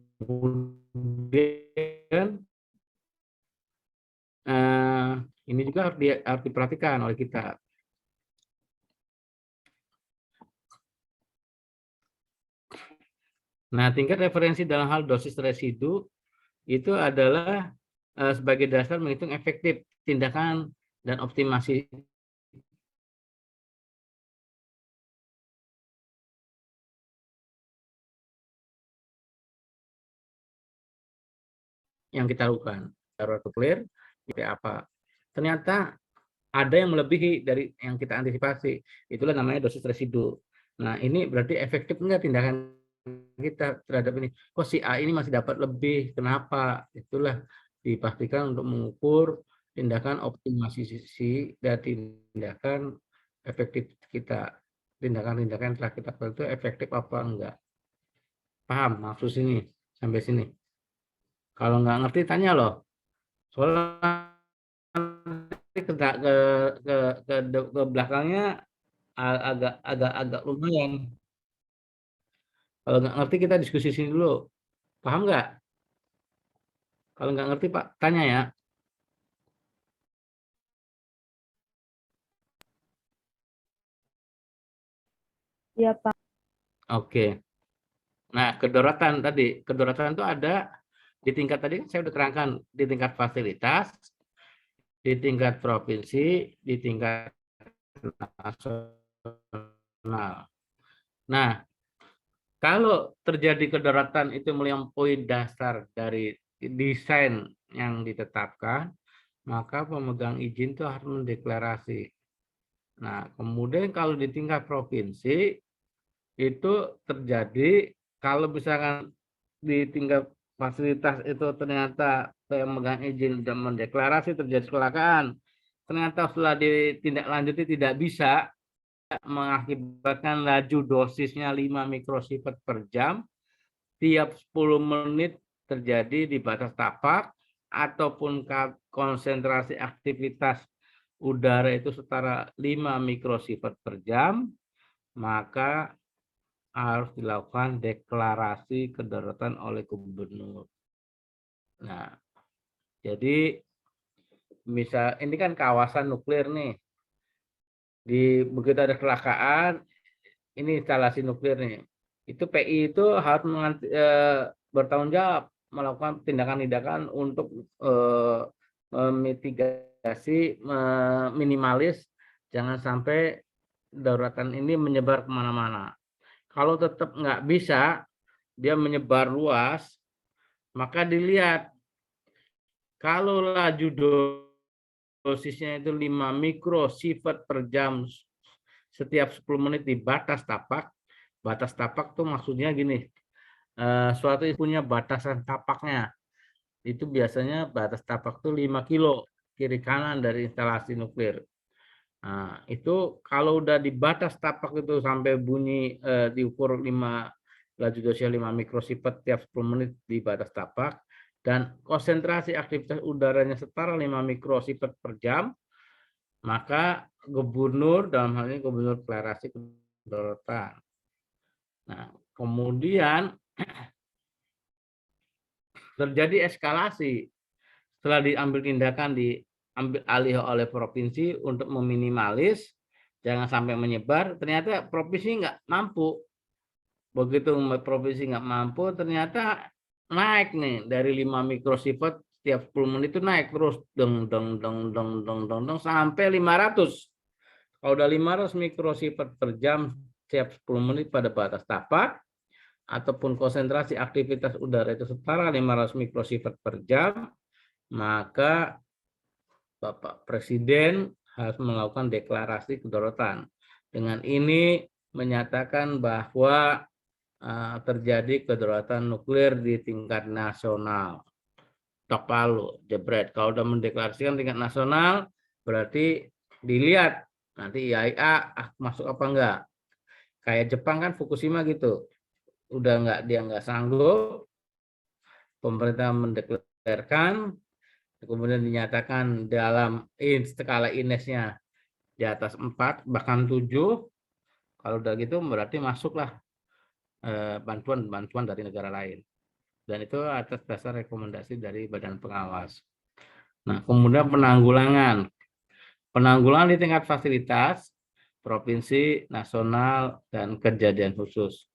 ini juga harus diperhatikan oleh kita. Nah, tingkat referensi dalam hal dosis residu itu adalah sebagai dasar menghitung efektif tindakan dan optimasi yang kita lakukan. Darurat nuklir, itu apa? Ternyata ada yang melebihi dari yang kita antisipasi. Itulah namanya dosis residu. Nah, ini berarti efektif enggak tindakan kita terhadap ini? Kok si A ini masih dapat lebih? Kenapa? Itulah dipastikan untuk mengukur tindakan optimasi dan tindakan efektif kita. Tindakan-tindakan telah kita lakukan itu efektif apa enggak? Paham maksud sini sampai sini? Kalau nggak ngerti tanya loh. Soalnya ke belakangnya agak lumayan. Kalau nggak ngerti kita diskusi sini dulu. Paham nggak? Kalau nggak ngerti Pak, tanya ya. Iya, Pak. Oke. Nah, kedaruratan tadi. Kedaruratan itu ada di tingkat tadi saya sudah terangkan, di tingkat fasilitas, di tingkat provinsi, di tingkat nasional. Nah, kalau terjadi kedaruratan itu melampaui dasar dari desain yang ditetapkan, maka pemegang izin itu harus mendeklarasi. Nah, kemudian kalau di tingkat provinsi itu terjadi kalau misalkan di tingkat fasilitas itu ternyata pemegang izin sudah mendeklarasi terjadi kecelakaan, ternyata setelah ditindaklanjuti tidak bisa, mengakibatkan laju dosisnya 5 mikrosievert per jam, tiap 10 menit terjadi di batas tapak, ataupun konsentrasi aktivitas udara itu setara 5 mikrosievert per jam, maka harus dilakukan deklarasi kedaruratan oleh gubernur. Nah, jadi misal ini kan kawasan nuklir nih. Begitu ada kecelakaan, ini instalasi nuklir nih. Itu PI itu harus bertanggung jawab melakukan tindakan-tindakan untuk memitigasi, minimalis jangan sampai daruratan ini menyebar kemana-mana. Kalau tetap nggak bisa, dia menyebar luas, maka dilihat kalau laju dosisnya itu 5 mikrosievert per jam setiap 10 menit di batas tapak tuh maksudnya gini, suatu punya batasan tapaknya. Itu biasanya batas tapak tuh 5 kilo kiri kanan dari instalasi nuklir. Nah, itu kalau udah di batas tapak itu sampai bunyi diukur 5 laju dosisnya 5 mikrosievert tiap 10 menit di batas tapak dan konsentrasi aktivitas udaranya setara 5 mikrosievert per jam, maka gubernur dalam hal ini gubernur deklarasi kedaruratan. Nah, kemudian terjadi eskalasi setelah diambil tindakan diambil alih oleh provinsi untuk meminimalis jangan sampai menyebar, ternyata provinsi nggak mampu. Begitu provinsi nggak mampu, ternyata naik nih dari 5 mikrosievert setiap 10 menit itu naik terus deng sampai 500. Kalau udah 500 mikrosievert per jam setiap 10 menit pada batas tapak ataupun konsentrasi aktivitas udara itu setara 500 mikrosievert per jam, maka Bapak Presiden harus melakukan deklarasi kedaruratan. Dengan ini menyatakan bahwa terjadi kedaruratan nuklir di tingkat nasional. Tok palu, jebret. Kalau sudah mendeklarasikan tingkat nasional, berarti dilihat nanti IAEA masuk apa enggak. Kayak Jepang kan Fukushima gitu. Udah enggak, dia enggak sanggup, pemerintah mendeklarasikan, kemudian dinyatakan dalam skala INES-nya di atas 4 bahkan 7, kalau udah gitu berarti masuklah bantuan dari negara lain. Dan itu atas dasar rekomendasi dari Badan Pengawas. Nah, kemudian penanggulangan. Penanggulangan di tingkat fasilitas, provinsi, nasional, dan kejadian khusus.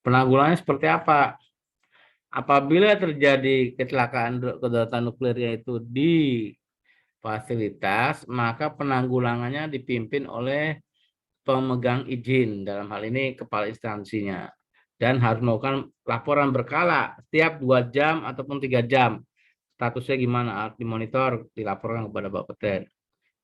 Penanggulangannya seperti apa? Apabila terjadi kecelakaan kedaruratan nuklirnya itu di fasilitas, maka penanggulangannya dipimpin oleh pemegang izin, dalam hal ini kepala instansinya, dan harus melakukan laporan berkala setiap 2 jam ataupun 3 jam. Statusnya gimana, harus dimonitor, dilaporkan kepada Bapeten.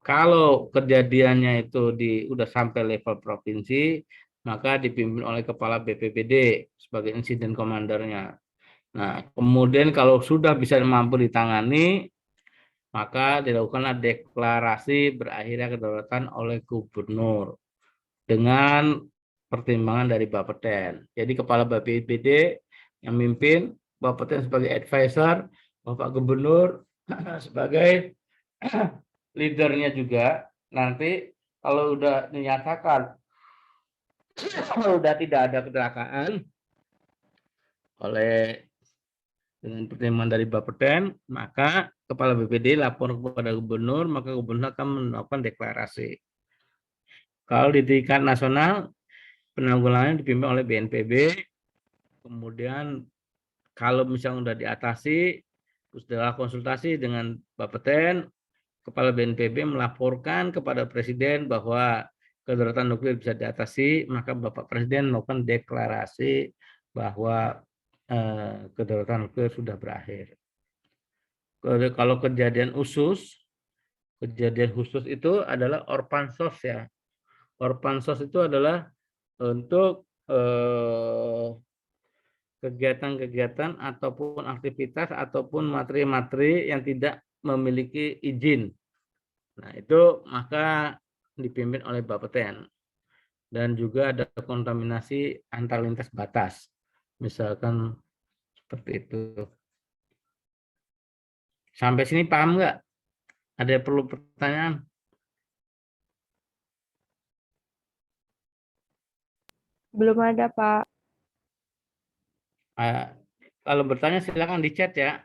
Kalau kejadiannya itu udah sampai level provinsi, maka dipimpin oleh kepala BPBD sebagai insiden komandernya. Nah, kemudian kalau sudah bisa mampu ditangani, maka dilakukanlah deklarasi berakhirnya kedaruratan oleh gubernur dengan pertimbangan dari Bapeten. Jadi kepala BPBD yang memimpin, Bapeten sebagai advisor, Bapak Gubernur sebagai leadernya juga. Nanti kalau udah dinyatakan kalau udah tidak ada kecelakaan oleh dengan pertimbangan dari Bapeten, maka kepala BPD lapor kepada gubernur, maka gubernur akan melakukan deklarasi. Kalau di tingkat nasional, penanggulangannya dipimpin oleh BNPB, kemudian kalau misalnya sudah diatasi, setelah konsultasi dengan Bapeten, kepala BNPB melaporkan kepada Presiden bahwa kedaruratan nuklir bisa diatasi, maka Bapak Presiden melakukan deklarasi bahwa kedaruratan nuklir sudah berakhir. Kalau kejadian khusus itu adalah Orpansos ya. Orpansos itu adalah untuk kegiatan-kegiatan ataupun aktivitas ataupun materi-materi yang tidak memiliki izin. Nah, itu maka dipimpin oleh Bapeten. Dan juga ada kontaminasi antar lintas batas. Misalkan seperti itu. Sampai sini paham nggak? Ada yang perlu pertanyaan? Belum ada, Pak. Kalau bertanya silakan di chat ya.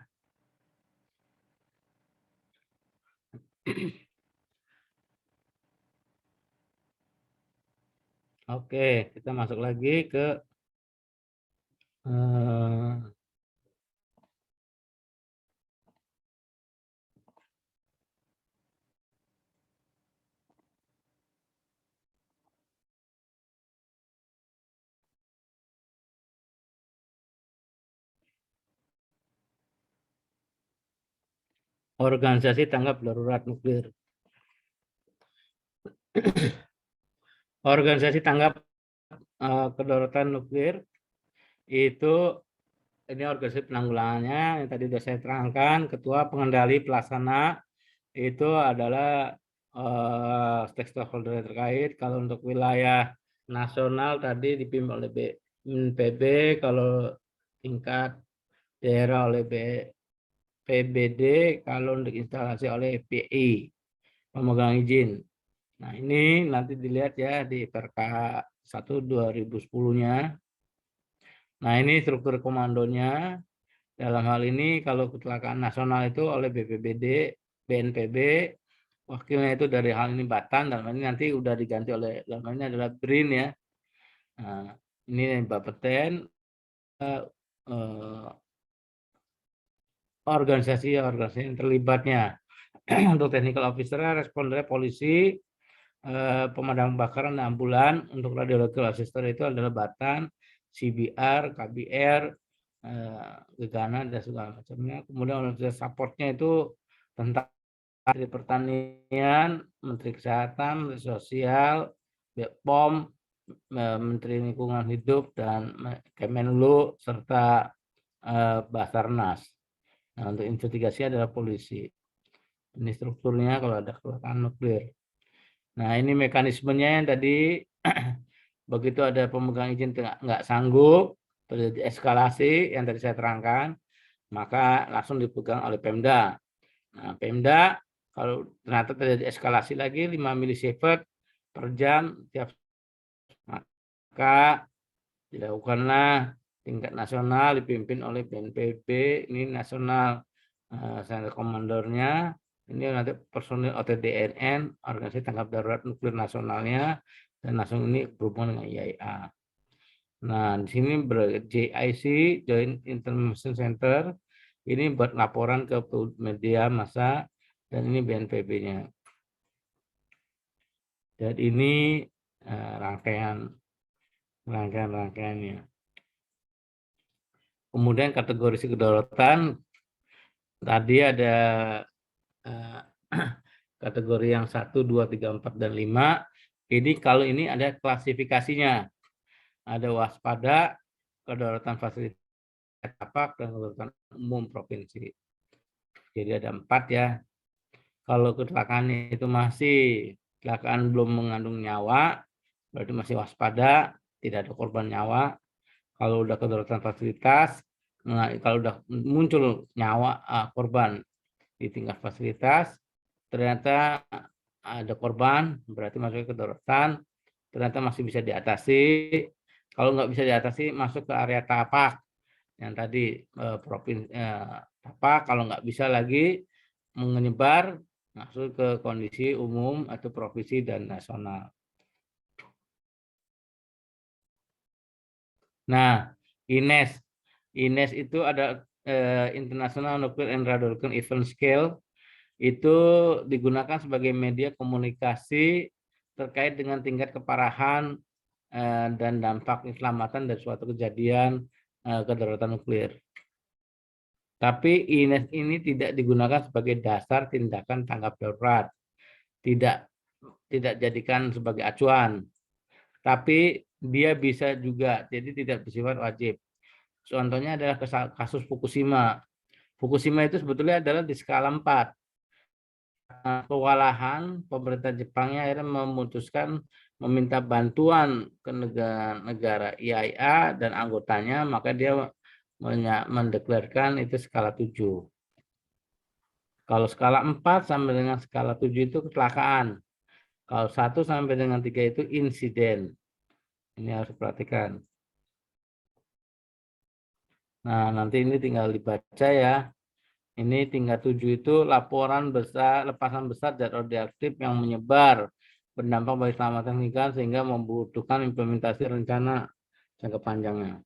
Oke, kita masuk lagi ke organisasi tanggap darurat nuklir. Organisasi tanggap kedaruratan nuklir itu ini organisasi penanggulangannya yang tadi sudah saya terangkan. Ketua pengendali pelaksana itu adalah stakeholder terkait. Kalau untuk wilayah nasional tadi dipimpin oleh BNPB, kalau tingkat daerah oleh PBD, kalau untuk instalasi oleh PI, pemegang izin. Nah, ini nanti dilihat ya di Perka 1 2010-nya. Nah, ini struktur komandonya. Dalam hal ini kalau kecelakaan nasional itu oleh BPBD, BNPB, wakilnya itu dari hal ini Batan, dalam ini nanti udah diganti oleh, dalam ini adalah BRIN ya. Nah, ini Bapeten, organisasi yang terlibatnya. Untuk technical officer, respondernya polisi, pemadam kebakaran dan ambulan. Untuk radiological assistant itu adalah Batan, CBR, KBR, Gegana dan segala macamnya. Kemudian untuk supportnya itu tentang Menteri Pertanian, Menteri Kesehatan, Menteri Sosial, BPOM, Menteri Lingkungan Hidup, dan Kemenlu, serta Basarnas. Nah, untuk investigasi adalah polisi. Ini strukturnya kalau ada kecelakaan nuklir. Nah, ini mekanismenya yang tadi begitu ada pemegang izin nggak sanggup, terjadi eskalasi yang tadi saya terangkan, maka langsung dipegang oleh Pemda. Nah, Pemda kalau ternyata terjadi eskalasi lagi 5 milisievert per jam tiap, maka dilakukanlah tingkat nasional dipimpin oleh BNPB, ini nasional, saya komandornya, ini nanti personil OTDNN, organisasi tanggap darurat nuklir nasionalnya, dan langsung ini berhubungan dengan IAEA. Nah, di sini JIC, Joint Information Center, ini buat laporan ke media massa, dan ini BNPB-nya. Dan ini rangkaiannya. Kemudian kategori kedaulatan, tadi ada kategori yang 1, 2, 3, 4, dan 5. Ini kalau ini ada klasifikasinya. Ada waspada, kedaulatan fasilitas tapak, dan kedaulatan umum provinsi. Jadi ada 4 ya. Kalau kecelakaan itu masih kecelakaan belum mengandung nyawa, berarti masih waspada, tidak ada korban nyawa. Kalau udah kedaulatan fasilitas, kalau udah muncul nyawa korban di tingkat fasilitas, ternyata ada korban, berarti masuk ke kedaruratan, ternyata masih bisa diatasi. Kalau nggak bisa diatasi, masuk ke area tapak, yang tadi provinsi tapak. Kalau nggak bisa lagi menyebar, masuk ke kondisi umum atau provinsi dan nasional. Nah, INES itu ada International Nuclear and Radiological Event Scale, itu digunakan sebagai media komunikasi terkait dengan tingkat keparahan dan dampak keselamatan dari suatu kejadian kedaruratan nuklir. Tapi INES ini tidak digunakan sebagai dasar tindakan tanggap darurat, tidak jadikan sebagai acuan, tapi dia bisa juga, jadi tidak bersifat wajib. Contohnya adalah kasus Fukushima. Fukushima itu sebetulnya adalah di skala 4. Kewalahan pemerintah Jepangnya akhirnya memutuskan meminta bantuan ke negara IAEA dan anggotanya, maka dia mendeklarasikan itu skala 7. Kalau skala 4 sampai dengan skala 7 itu kecelakaan. Kalau 1 sampai dengan 3 itu insiden. Ini harus diperhatikan. Nah, nanti ini tinggal dibaca ya. Ini tingkat 7 itu laporan besar, lepasan besar zat radioaktif yang menyebar, berdampak bagi keselamatan lingkungan sehingga membutuhkan implementasi rencana jangka panjangnya.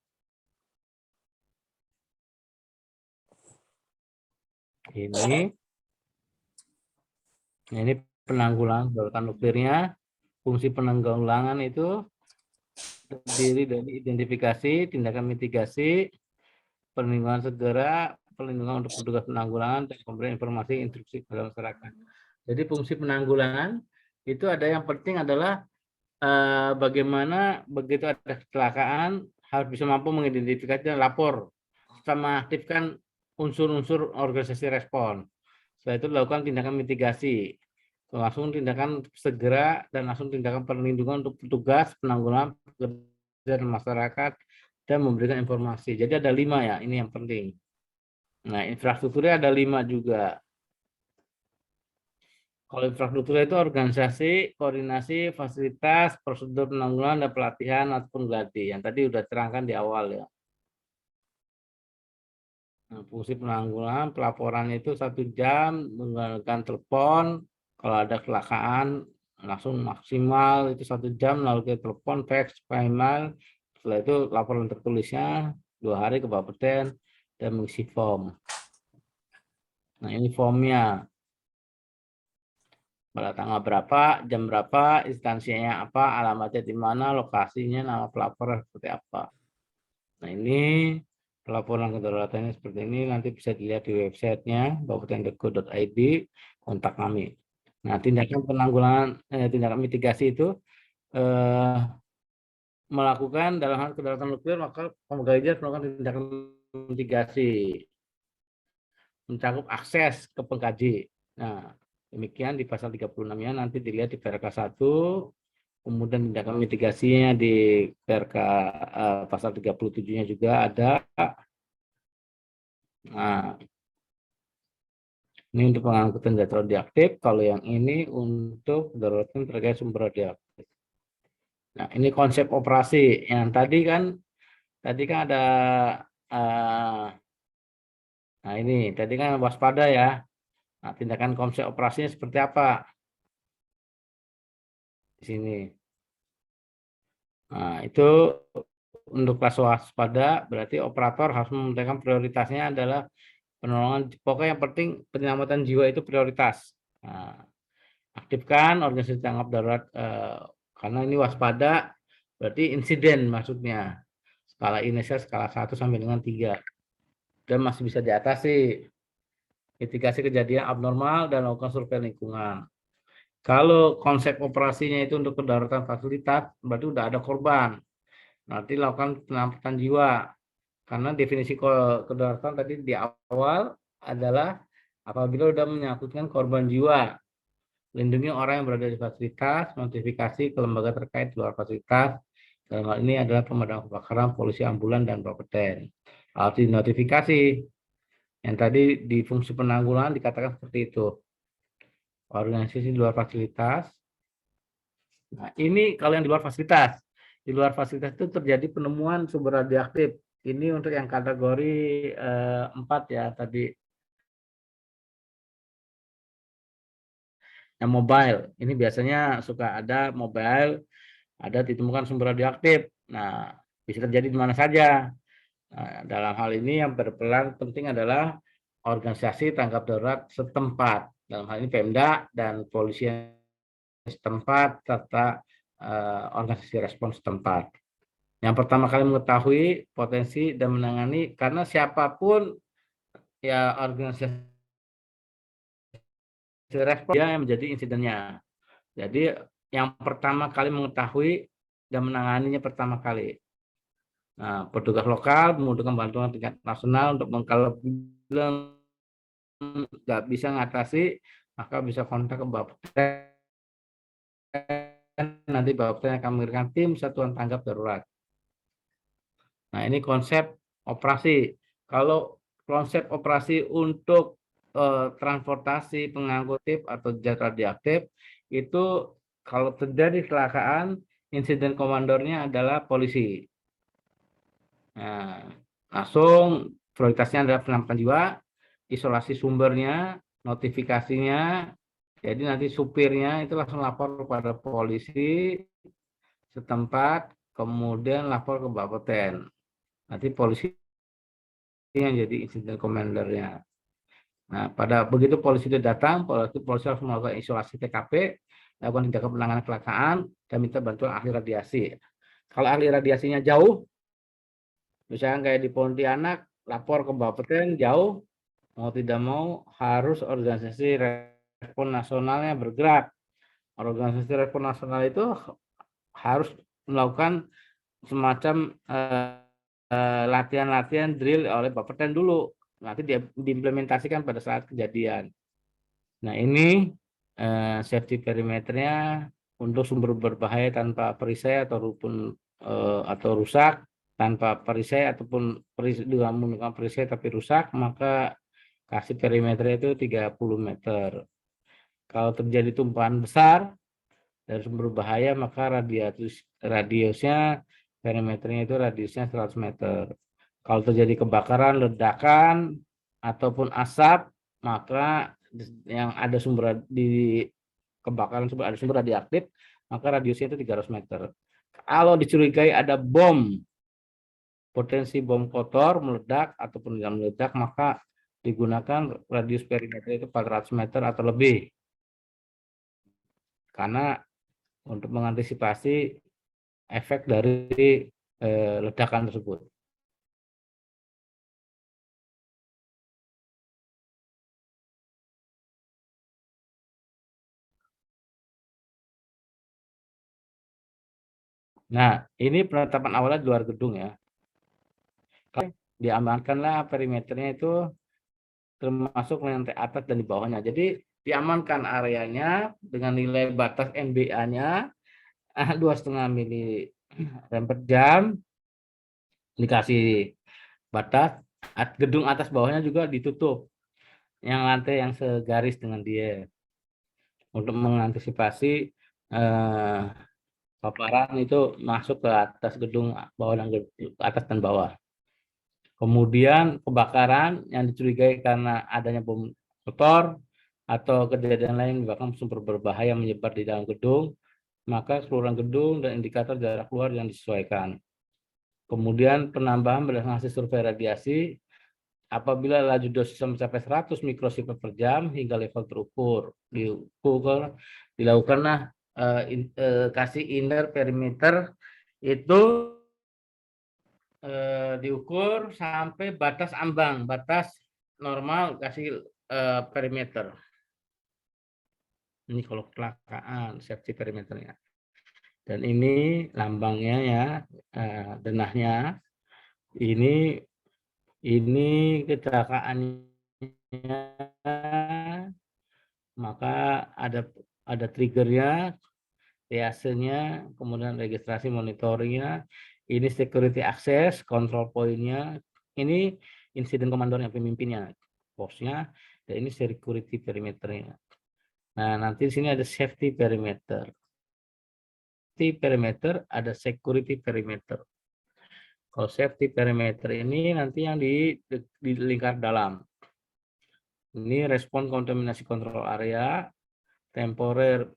Ini penanggulangan kedaruratan nuklirnya. Fungsi penanggulangan itu terdiri dari identifikasi, tindakan mitigasi, perlindungan segera, perlindungan untuk petugas penanggulangan, dan pemberian informasi instruksi kepada masyarakat. Jadi fungsi penanggulangan itu ada yang penting adalah bagaimana begitu ada kecelakaan harus bisa mampu mengidentifikasi dan lapor, serta mengaktifkan unsur-unsur organisasi respon. Setelah itu dilakukan tindakan mitigasi, langsung tindakan segera dan langsung tindakan perlindungan untuk petugas penanggulangan dan masyarakat, dan memberikan informasi. Jadi ada 5 ya, ini yang penting. Nah, infrastrukturnya ada 5 juga. Kalau infrastruktur itu organisasi, koordinasi, fasilitas, prosedur penanggulangan, dan pelatihan ataupun gladi. Yang tadi sudah terangkan di awal ya. Nah, fungsi penanggulangan, pelaporan itu 1 jam, menggunakan telepon. Kalau ada kecelakaan, langsung maksimal itu 1 jam, lalu ke telepon, fax, email. Setelah itu laporan tertulisnya 2 hari ke Bapeten dan mengisi form. Nah, ini formnya. Pada tanggal berapa, jam berapa, instansinya apa, alamatnya di mana, lokasinya, nama pelapor seperti apa. Nah, ini pelaporan kedaruratannya seperti ini, nanti bisa dilihat di websitenya bapeten.go.id, kontak kami. Nah, tindakan penanggulangan, tindakan mitigasi itu melakukan dalam hal kedaruratan nuklir, maka pemegang izin melakukan tindakan mitigasi, mencakup akses ke pengkaji. Nah, demikian di pasal 36-nya, nanti dilihat di PRK 1, kemudian tindakan mitigasinya di PRK pasal 37-nya juga ada. Nah, ini untuk pengangkutan zat radioaktif. Kalau yang ini untuk daruratan terkait sumber radioaktif. Nah, ini konsep operasi. Yang tadi kan ada, nah ini tadi kan waspada ya. Nah, tindakan konsep operasinya seperti apa di sini. Nah, itu untuk kelas waspada berarti operator harus mementingkan prioritasnya adalah penolongan. Pokoknya yang penting penyelamatan jiwa itu prioritas. Nah, aktifkan organisasi tanggap darurat, karena ini waspada berarti insiden maksudnya. Skala Inersia skala 1 sampai dengan 3 dan masih bisa diatasi. Mitigasi kejadian abnormal dan lakukan survei lingkungan. Kalau konsep operasinya itu untuk kedaruratan fasilitas, berarti udah ada korban. Nanti lakukan penyelamatan jiwa. Karena definisi kedaruratan tadi di awal adalah apabila sudah menyangkutkan korban jiwa. Lindungi orang yang berada di fasilitas, notifikasi ke lembaga terkait di luar fasilitas. Dalam hal ini adalah pemadam kebakaran, polisi, ambulan, dan bapeten. Harus dinotifikasi. Yang tadi di fungsi penanggulangan dikatakan seperti itu. Organisasi di luar fasilitas. Nah, ini kalau yang di luar fasilitas. Di luar fasilitas itu terjadi penemuan sumber radioaktif. Ini untuk yang kategori 4 ya tadi. Yang mobile. Ini biasanya suka ada mobile, ada ditemukan sumber radioaktif. Nah, bisa terjadi di mana saja. Nah, dalam hal ini yang berperan penting adalah organisasi tanggap darurat setempat. Dalam hal ini Pemda dan polisi setempat serta organisasi respons setempat. Yang pertama kali mengetahui potensi dan menangani, karena siapapun ya organisasi respons dia yang menjadi insidennya. Jadi yang pertama kali mengetahui dan menanganinya pertama kali. Nah, petugas lokal membutuhkan bantuan tingkat nasional untuk kalau nggak bisa ngatasi, maka bisa kontak ke Bapeten. Nanti Bapeten akan mengirimkan tim satuan tanggap darurat. Nah, ini konsep operasi. Kalau konsep operasi untuk transportasi pengangkut atau zat radioaktif itu kalau terjadi kecelakaan, insiden komandornya adalah polisi. Nah, langsung prioritasnya adalah penyelamatan jiwa, isolasi sumbernya, notifikasinya. Jadi nanti supirnya itu langsung lapor kepada polisi setempat, kemudian lapor ke Bapeten. Nanti polisi yang jadi insiden komandernya. Nah, pada begitu polisi itu datang, polisi harus melakukan isolasi TKP, lakukan tindakan penanganan kecelakaan, dan minta bantuan ahli radiasi. Kalau ahli radiasinya jauh, misalnya kayak di Pontianak, lapor ke Bapeten jauh, mau tidak mau harus organisasi respon nasionalnya bergerak. Organisasi respon nasional itu harus melakukan semacam latihan-latihan drill oleh Bapeten dulu. Nanti diimplementasikan pada saat kejadian. Nah, ini safety perimeternya untuk sumber berbahaya tanpa perisai atau rusak, tanpa perisai ataupun dengan menggunakan perisai tapi rusak, maka kasih perimeternya itu 30 meter. Kalau terjadi tumpahan besar dari sumber berbahaya, maka radiusnya perimeternya itu radiusnya 100 meter. Kalau terjadi kebakaran, ledakan, ataupun asap, maka yang ada sumber di kebakaran ada sumber radioaktif, maka radiusnya itu 300 meter. Kalau dicurigai ada bom, potensi bom kotor meledak ataupun tidak meledak, maka digunakan radius perimeter itu 400 meter atau lebih. Karena untuk mengantisipasi efek dari ledakan tersebut. Nah, ini penetapan awalnya di luar gedung ya. Diamankanlah perimeternya itu termasuk lantai atas dan di bawahnya. Jadi diamankan areanya dengan nilai batas MBA-nya 2,5 mili rem per jam, dikasih batas Gedung atas bawahnya juga ditutup. Yang lantai yang segaris dengan dia. Untuk mengantisipasi paparan itu masuk ke atas gedung bawah dan ke atas dan bawah. Kemudian kebakaran yang dicurigai karena adanya bom kotor atau kejadian lain bahkan sumber berbahaya menyebar di dalam gedung, maka keseluruhan gedung dan indikator jarak keluar yang disesuaikan. Kemudian penambahan berdasarkan hasil survei radiasi apabila laju dosis mencapai 100 mikrosievert per jam hingga level terukur, dilakukanlah kasih inner perimeter itu diukur sampai batas ambang, batas normal kasih perimeter. Ini kalau kecelakaan safety perimeternya. Dan ini lambangnya ya, denahnya. Ini kecelakaannya, maka ada triggernya, triasenya, kemudian registrasi monitoringnya, ini security access, control point-nya, ini insiden komandornya, pemimpinnya, posnya, dan ini security perimeternya. Nah, nanti di sini ada safety perimeter. Safety perimeter, ada security perimeter. Kalau safety perimeter ini nanti yang di lingkar dalam. Ini respon kontaminasi kontrol area, temporer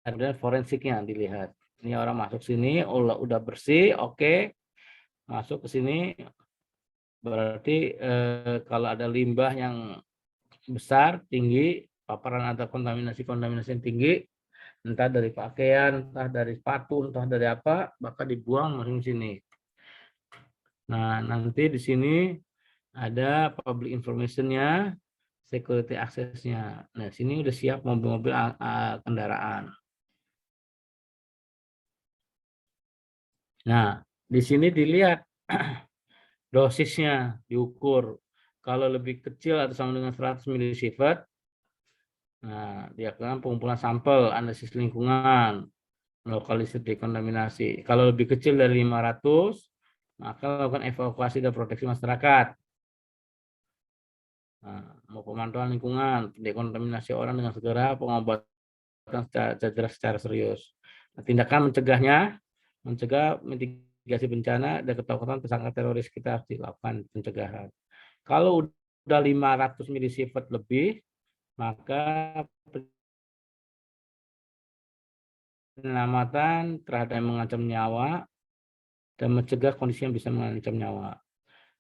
ada forensiknya dilihat. Ini orang masuk sini, udah bersih, oke. Masuk ke sini, berarti kalau ada limbah yang besar, tinggi, paparan atau kontaminasi yang tinggi, entah dari pakaian, entah dari sepatu, entah dari apa, bakal dibuang langsung sini. Nah, nanti di sini ada public information-nya, security access-nya. Nah, sini udah siap mobil-mobil kendaraan. Nah, di sini dilihat dosisnya, diukur. Kalau lebih kecil atau sama dengan 100 milisievert, nah, dilakukan pengumpulan sampel, analisis lingkungan, lokalisasi dekontaminasi. Kalau lebih kecil dari 500, maka lakukan evakuasi dan proteksi masyarakat. Nah, mau pemantauan lingkungan, dekontaminasi orang dengan segera, pengobatan secara serius. Nah, tindakan mencegah mitigasi bencana dan ketakutan tersangka teroris kita harus dilakukan pencegahan. Kalau udah 500 milisievert lebih, maka penyelamatan terhadap yang mengancam nyawa dan mencegah kondisi yang bisa mengancam nyawa.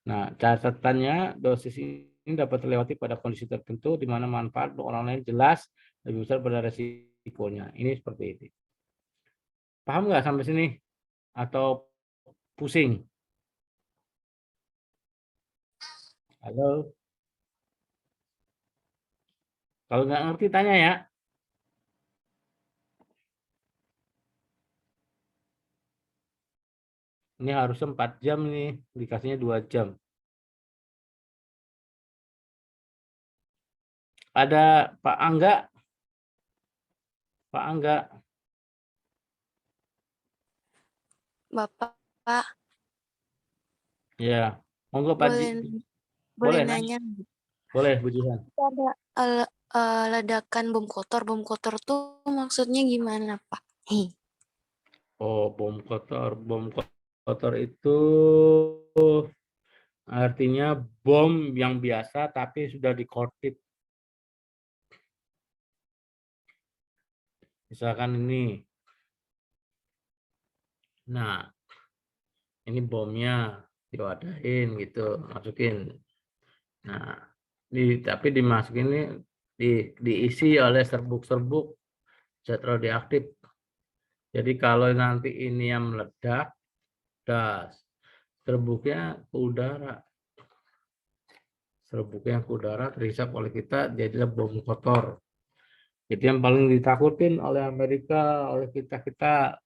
Nah, catatannya dosis ini dapat terlewati pada kondisi tertentu di mana manfaat untuk orang lain jelas lebih besar pada resikonya. Ini seperti ini. Paham nggak sampai sini? Atau pusing? Halo? Kalau nggak ngerti tanya ya. Ini harusnya 4 jam nih, dikasihnya 2 jam. Ada Pak Angga? Pak Angga? Bapak, Ya, monggo Pak Ji. boleh Boleh nanya. Boleh, Bu Jihan. Ada ledakan bom kotor. Bom kotor tuh maksudnya gimana, Pak? Oh, bom kotor. Bom kotor itu artinya bom yang biasa tapi sudah dikortip. Misalkan ini. Nah, ini bomnya diwadahin gitu, masukin. Nah, tapi dimasukin ini diisi oleh serbuk-serbuk zat radioaktif. Jadi kalau nanti ini yang meledak, das, serbuknya ke udara. Serbuknya ke udara terhisap oleh kita, jadilah bom kotor. Itu yang paling ditakutin oleh Amerika, oleh kita.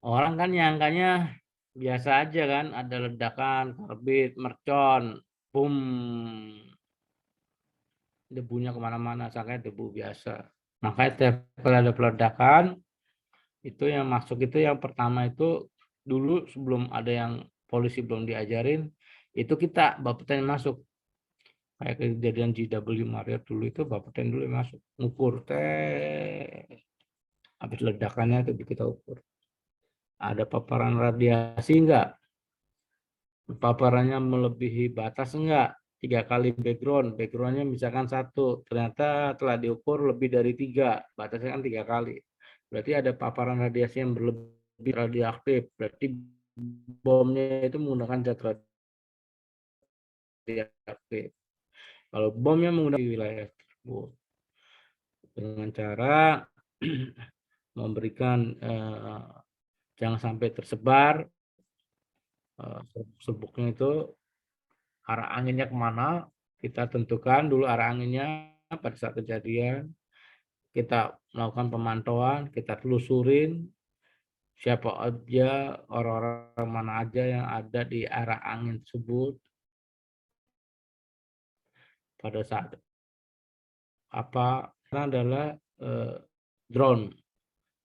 Orang kan nyangkanya biasa aja kan, ada ledakan, karbit, mercon, boom, debunya kemana-mana, sangkanya debu biasa. Makanya tiap kali ada peledakan, itu yang masuk itu yang pertama itu dulu sebelum ada yang polisi belum diajarin, itu kita Bapeten masuk. Kayak kejadian GW Marriott dulu itu Bapeten dulu yang masuk. Ngukur, habis ledakannya itu kita ukur. Ada paparan radiasi enggak? Paparannya melebihi batas enggak? 3 kali backgroundnya misalkan 1, ternyata telah diukur lebih dari 3, batasnya kan 3 kali. Berarti ada paparan radiasi yang berlebih radioaktif, berarti bomnya itu menggunakan zat radioaktif. Kalau bomnya menggunakan wilayah tersebut dengan cara memberikan jangan sampai tersebar serbuknya itu. Arah anginnya kemana, kita tentukan dulu arah anginnya pada saat kejadian. Kita melakukan pemantauan, kita telusurin siapa aja, orang-orang mana aja yang ada di arah angin tersebut. Pada saat apa adalah drone.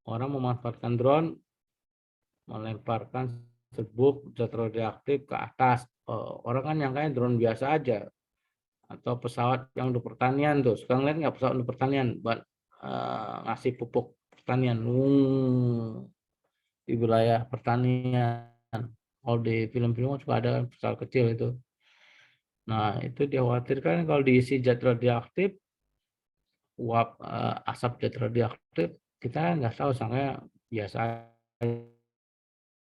Orang memanfaatkan drone, melemparkan serbuk zat radioaktif ke atas. Orang kan nyangkanya drone biasa aja. Atau pesawat yang untuk pertanian tuh. Sekarang lihat nggak pesawat untuk pertanian buat ngasih pupuk pertanian di wilayah pertanian. Kalau di film-film juga ada pesawat kecil itu. Nah, itu dikhawatirkan kalau diisi zat radioaktif, uap asap zat radioaktif, kita nggak tahu, sangka biasa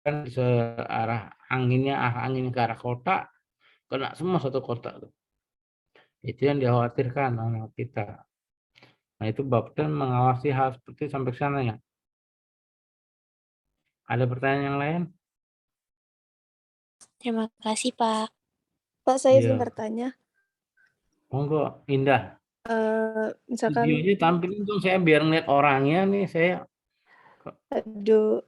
kan searah anginnya, angin ke arah kota, kena semua satu kota. Itu yang dikhawatirkan sama kita. Nah, itu Bapeten mengawasi hal seperti sampai sana ya. Ada pertanyaan yang lain? Terima kasih, Pak. Pak, saya izin Iya. bertanya. Monggo, Indah. Misalkan, Videonya tampilin dong saya biar ngeliat orangnya nih saya. aduh,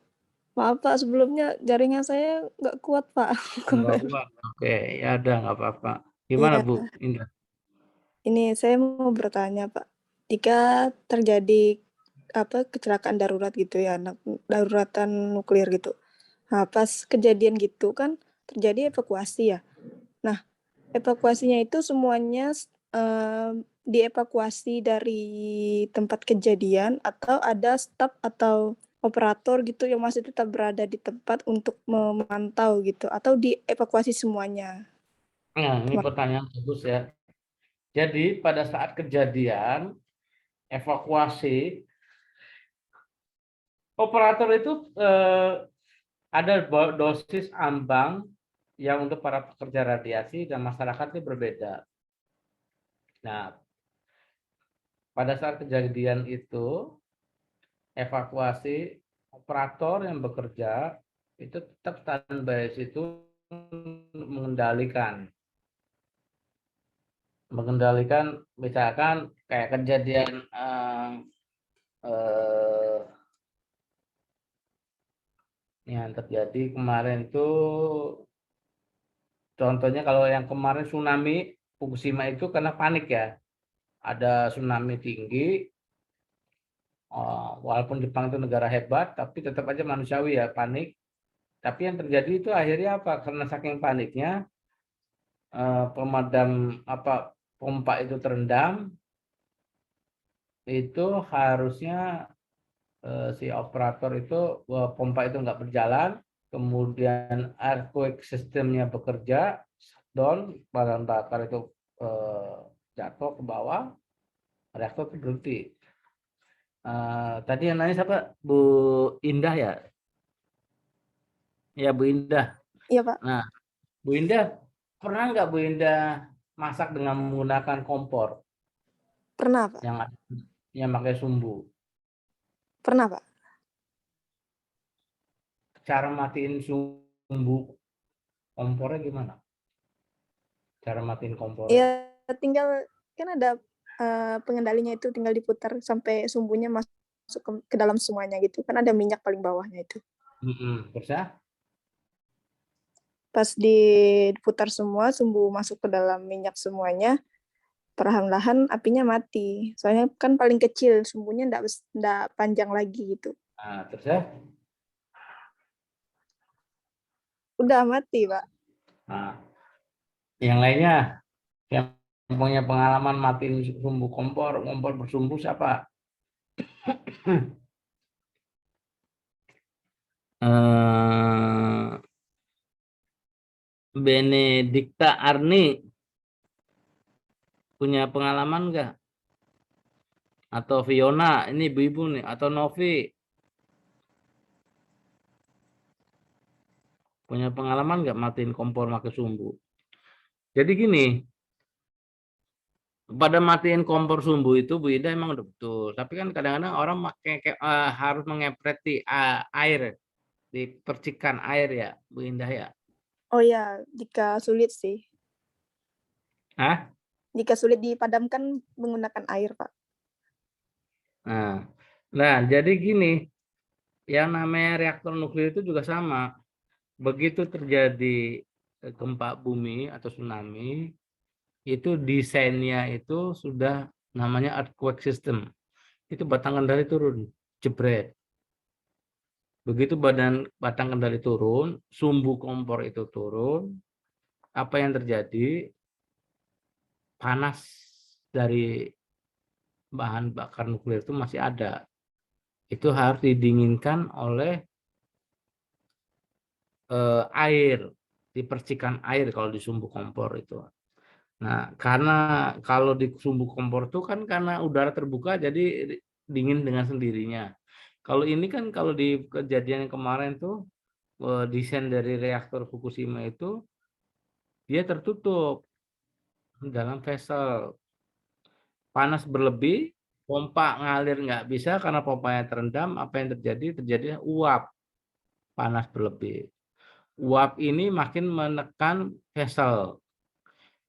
maaf Pak, sebelumnya jaringan saya nggak kuat Pak. Enggak kuat. Oke, ya ada nggak apa-apa. Gimana Iya, Bu Indah? ini saya mau bertanya Pak. Jika terjadi kecelakaan darurat gitu ya, daruratan nuklir gitu. Nah, pas kejadian gitu kan terjadi evakuasi ya. Nah, evakuasinya itu semuanya dievakuasi dari tempat kejadian atau ada staf atau operator gitu yang masih tetap berada di tempat untuk memantau gitu atau dievakuasi semuanya. Nah, ini pertanyaan bagus ya. Jadi pada saat kejadian evakuasi, operator itu ada dosis ambang yang untuk para pekerja radiasi dan masyarakat ini berbeda. Nah, pada saat kejadian itu evakuasi, operator yang bekerja itu tetap standby situ mengendalikan misalkan kayak kejadian yang terjadi kemarin itu, contohnya kalau yang kemarin tsunami Fukushima itu karena panik ya, ada tsunami tinggi, walaupun Jepang itu negara hebat tapi tetap aja manusiawi ya, panik. Tapi yang terjadi itu akhirnya apa, karena saking paniknya pemadam pompa itu terendam, itu harusnya si operator itu pompa itu nggak berjalan, kemudian earthquake sistemnya bekerja, shutdown, bahan bakar itu jatuh ke bawah, reaktor itu berhenti. Tadi yang nanya siapa? Bu Indah ya? Ya Bu Indah. Iya Pak. Nah, Bu Indah, pernah nggak Bu Indah masak dengan menggunakan kompor? Pernah Pak. Yang pakai sumbu. Pernah Pak. Cara matiin sumbu kompornya gimana? Cara matiin kompornya? Ya tinggal kan ada pengendalinya itu, tinggal diputar sampai sumbunya masuk ke dalam semuanya gitu. Kan ada minyak paling bawahnya itu. Terus ya? Pas diputar semua, sumbu masuk ke dalam minyak semuanya, perlahan-lahan apinya mati. Soalnya kan paling kecil, sumbunya nggak panjang lagi gitu. Nah, terus ya? Udah mati, Pak. Nah, yang lainnya yang punya pengalaman matiin sumbu kompor bersumbu siapa? Benedikta Arni punya pengalaman nggak? Atau Fiona, ini ibu-ibu nih, atau Novi punya pengalaman nggak matiin kompor pakai sumbu? Jadi gini, pada matiin kompor sumbu itu Bu Ida emang udah betul, tapi kan kadang-kadang orang harus mengepret di air, di percikan air ya, Bu Indah ya. Oh ya, jika sulit sih. Hah? Jika sulit dipadamkan menggunakan air, Pak. Nah, jadi gini, yang namanya reaktor nuklir itu juga sama. Begitu terjadi gempa bumi atau tsunami, itu desainnya itu sudah namanya earthquake system. Itu batang kendali turun, jebret. Begitu batang kendali turun, sumbu kompor itu turun, apa yang terjadi? Panas dari bahan bakar nuklir itu masih ada. Itu harus didinginkan oleh air, dipercikan air kalau di sumbu kompor itu. Nah, karena kalau di sumbu kompor itu kan karena udara terbuka jadi dingin dengan sendirinya. Kalau ini kan kalau di kejadian yang kemarin tuh desain dari reaktor Fukushima itu dia tertutup dalam vessel. Panas berlebih, pompa ngalir nggak bisa karena pompanya terendam, apa yang terjadi? Terjadi uap panas berlebih. Uap ini makin menekan vessel.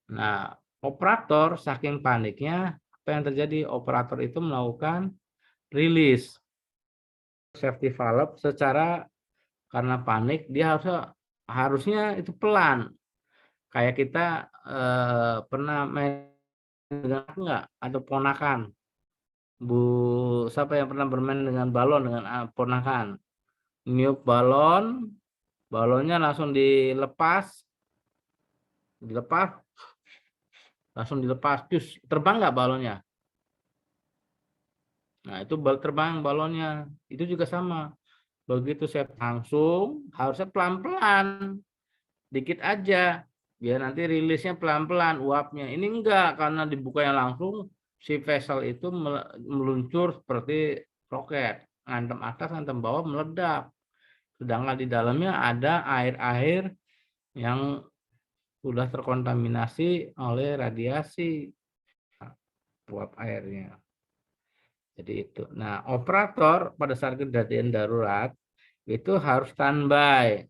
Nah, operator saking paniknya, apa yang terjadi? Operator itu melakukan rilis safety valve secara karena panik dia harusnya itu pelan. Kayak kita pernah main dengan nggak atau ponakan. Bu, siapa yang pernah bermain dengan balon dengan ponakan? Niup balon, balonnya langsung dilepas, langsung dilepas, terus terbang nggak balonnya? Nah, itu terbang balonnya. Itu juga sama. Begitu saya langsung, harusnya pelan-pelan, dikit aja, biar nanti rilisnya pelan-pelan uapnya. Ini enggak, karena dibukanya langsung, si vessel itu meluncur seperti roket, ngantem atas, ngantem bawah, meledak. Sedangkan di dalamnya ada air-air yang sudah terkontaminasi oleh radiasi uap airnya. Jadi itu. Nah, operator pada saat kejadian darurat itu harus standby.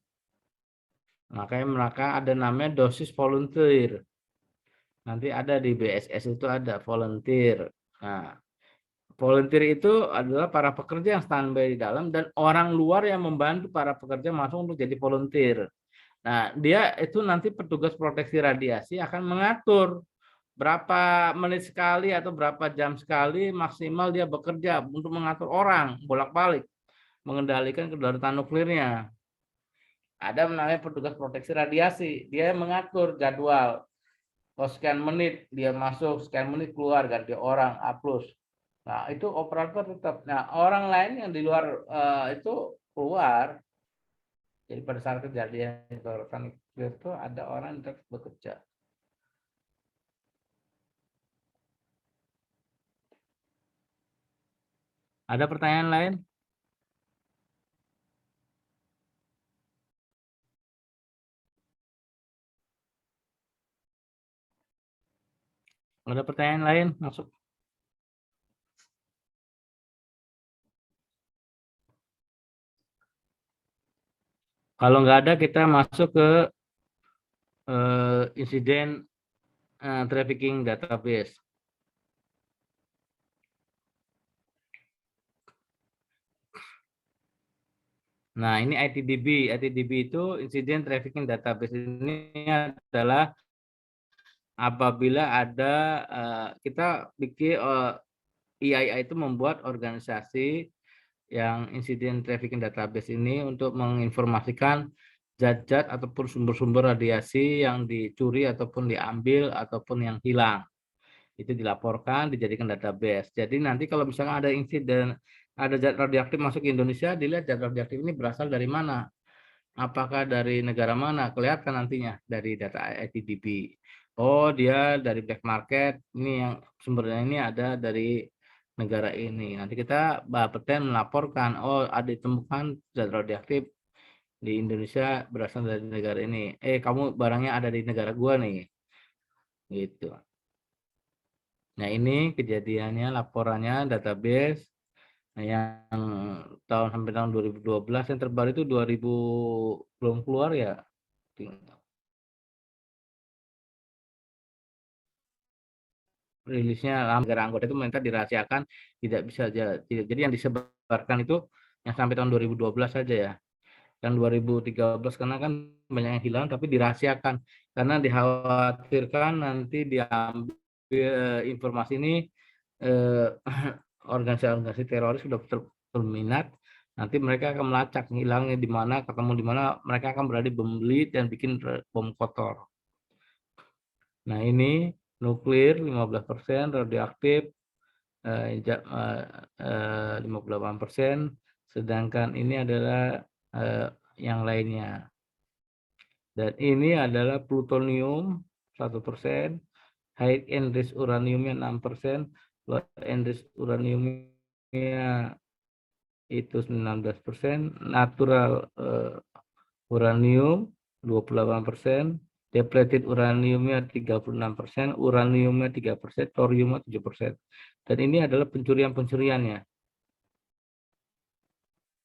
Makanya mereka ada namanya dosis volunteer. Nanti ada di BSS itu ada volunteer. Nah, volunteer itu adalah para pekerja yang standby di dalam dan orang luar yang membantu para pekerja masuk untuk jadi volunteer. Nah, dia itu nanti petugas proteksi radiasi akan mengatur berapa menit sekali atau berapa jam sekali maksimal dia bekerja untuk mengatur orang bolak-balik mengendalikan kedaruratan nuklirnya. Ada namanya petugas proteksi radiasi, dia mengatur jadwal. Oh, sekian menit dia masuk, sekian menit keluar, ganti orang, A+. Nah, itu operator tetap. Nah, orang lain yang di luar itu keluar. Jadi pada saat kejadian itu ada orang yang tetap bekerja. Ada pertanyaan lain? Ada pertanyaan lain? Masuk. Kalau nggak ada, kita masuk ke insiden trafficking database. Nah, ini ITDB. ITDB itu insiden trafficking database ini adalah apabila ada kita bikin IAIA itu membuat organisasi yang insiden trafficking database ini untuk menginformasikan zat-zat ataupun sumber-sumber radiasi yang dicuri ataupun diambil ataupun yang hilang. Itu dilaporkan, dijadikan database. Jadi nanti kalau misalnya ada insiden, ada zat radioaktif masuk ke Indonesia, dilihat zat radioaktif ini berasal dari mana. Apakah dari negara mana? Kelihatan nantinya dari data ITDB. Oh, dia dari black market, ini yang sumbernya ini ada dari negara ini. Nanti kita Bapeten melaporkan, oh ada ditemukan zat radioaktif di Indonesia berasal dari negara ini. Kamu barangnya ada di negara gua nih. Gitu. Nah, ini kejadiannya, laporannya, database. Nah, yang sampai tahun 2012, yang terbaru itu 2000 belum keluar ya. Rilisnya negara anggota itu minta dirahasiakan, tidak bisa jadi yang disebarkan itu yang sampai tahun 2012 saja ya. Yang 2013 karena kan banyak yang hilang tapi dirahasiakan karena dikhawatirkan nanti diambil informasi ini organisasi-organisasi teroris sudah berminat, nanti mereka akan melacak hilangnya di mana, ketemu di mana, mereka akan berani membeli dan bikin bom kotor. Nah, ini nuklir 15%, radioaktif 58%, sedangkan ini adalah yang lainnya. Dan ini adalah plutonium 1%, high enriched uraniumnya 6%, low enriched uraniumnya itu 19%, natural uranium 28%, depleted uraniumnya 36%, uraniumnya 3%, thoriumnya 7%. Dan ini adalah pencurian-pencuriannya.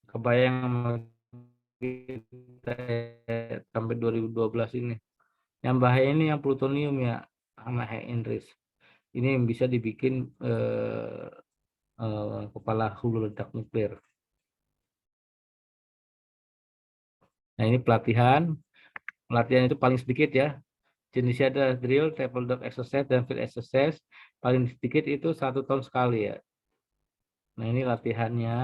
Kebayang kita sampai 2012 ini. Yang bahaya ini yang plutonium ya, sama high enriched. Ini yang bisa dibikin kepala hulu ledak nuklir. Nah, ini pelatihan. Pelatihan itu paling sedikit ya. Jenisnya ada drill, tabletop exercise, dan field exercise. Paling sedikit itu 1 tahun sekali ya. Nah, ini latihannya.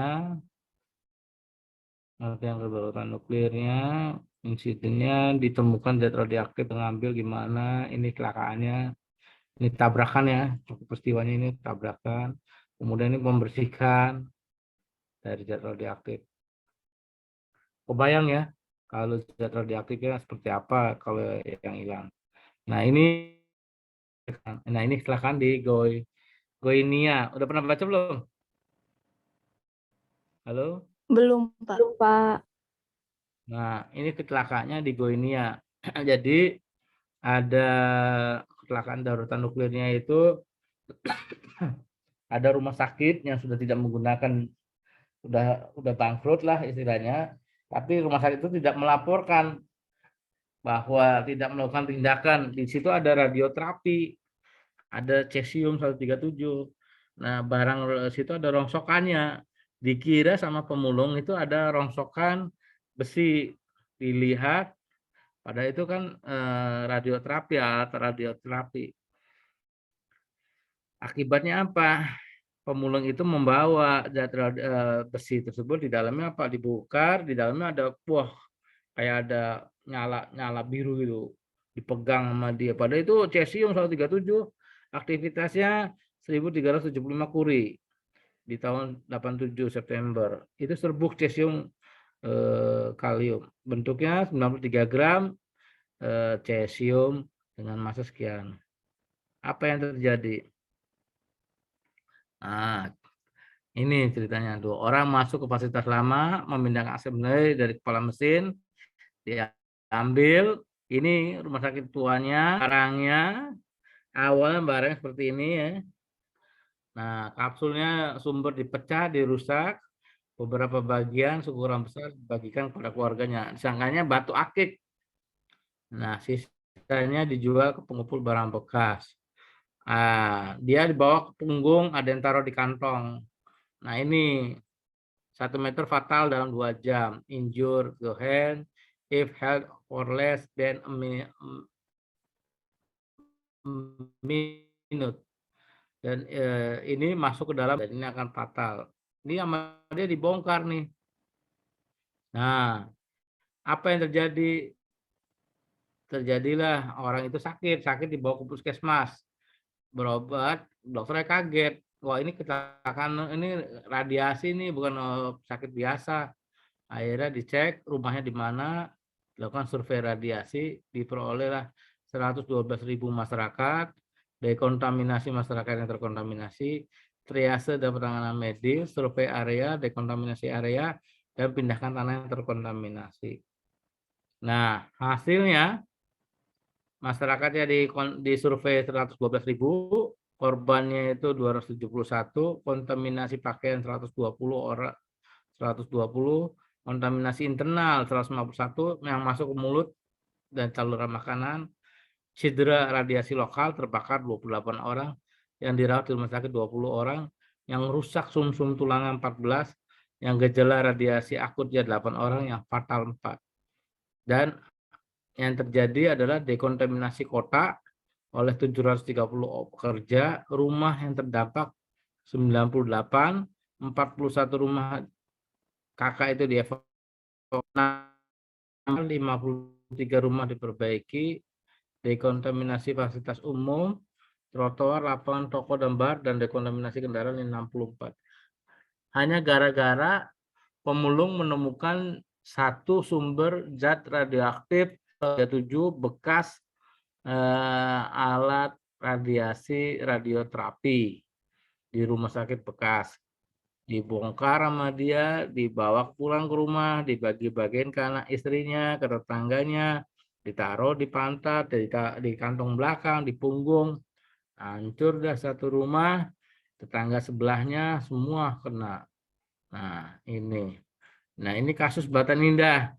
Latihan kedaruratan nuklirnya. Insidennya ditemukan zat radioaktif, mengambil gimana. Ini kecelakaannya. Ini tabrakan ya. Peristiwanya ini tabrakan. Kemudian ini membersihkan dari zat radioaktif. Kebayang ya. Kalau zat radioaktifnya seperti apa kalau yang hilang. Nah, ini kecelakaan di Goinia. Udah pernah baca belum? Halo? Belum, Pak. Pak. Nah, ini kecelakaannya di Goinia. Jadi ada kecelakaan daruratan nuklirnya itu ada rumah sakit yang sudah tidak menggunakan, udah bangkrut lah istilahnya, tapi rumah sakit itu tidak melaporkan bahwa tidak melakukan tindakan. Di situ ada radioterapi, ada cesium 137. Nah, barang situ ada rongsokannya. Dikira sama pemulung itu ada rongsokan besi. Dilihat, pada itu kan radioterapi, alat radioterapi. Akibatnya apa? Pemulung itu membawa zat besi tersebut, di dalamnya apa? Dibongkar, di dalamnya ada kayak ada nyala biru gitu, dipegang sama dia. Padahal itu cesium 137, aktivitasnya 1375 Curie di tahun 87 September. Itu serbuk cesium kalium. Bentuknya 93 gram cesium dengan massa sekian. Apa yang terjadi? Nah, ini ceritanya. 2 orang masuk ke fasilitas lama, memindahkan assembly dari kepala mesin, diambil. Ini rumah sakit tuanya, barangnya awalnya barangnya seperti ini ya. Nah, kapsulnya sumber dipecah, dirusak, beberapa bagian ukuran besar dibagikan kepada keluarganya. Disangkanya batu akik. Nah, sisanya dijual ke pengumpul barang bekas. Dia dibawa ke punggung, ada yang taruh di kantong. Nah, ini 1 meter fatal dalam 2 jam. Injure the hand if held for less than a minute. Dan ini masuk ke dalam, dan ini akan fatal. Ini sama dia dibongkar nih. Nah, Apa yang terjadi? Terjadilah orang itu sakit dibawa ke puskesmas, berobat, dokternya kaget. Wah, ini kecelakaan, ini radiasi nih, bukan sakit biasa. Akhirnya dicek rumahnya di mana, dilakukan survei radiasi, diperolehlah 112.000 masyarakat, dekontaminasi masyarakat yang terkontaminasi, triase dan penanganan medis, survei area, dekontaminasi area, dan pindahkan tanah yang terkontaminasi. Nah, hasilnya masyarakatnya di survei 112.000, korbannya itu 271, kontaminasi pakaian 120 orang, 120, kontaminasi internal 151 yang masuk ke mulut dan saluran makanan, cedera radiasi lokal terbakar 28 orang, yang dirawat di rumah sakit 20 orang, yang rusak sumsum tulang 14, yang gejala radiasi akut 8 orang, yang fatal 4. Dan yang terjadi adalah dekontaminasi kota oleh 730 pekerja, rumah yang terdampak 98, 41 rumah kakak itu dievakuasi, 53 rumah diperbaiki, dekontaminasi fasilitas umum, trotoar, lapangan, toko dan bar, dan dekontaminasi kendaraan 64. Hanya gara-gara pemulung menemukan satu sumber zat radioaktif 7 bekas alat radiasi radioterapi di rumah sakit bekas. Dibongkar sama dia, dibawa pulang ke rumah, dibagi-bagiin ke anak istrinya, ke tetangganya, ditaruh di pantat, di kantong belakang, di punggung. Hancur dah satu rumah, tetangga sebelahnya semua kena. Nah, ini kasus Batan Indah.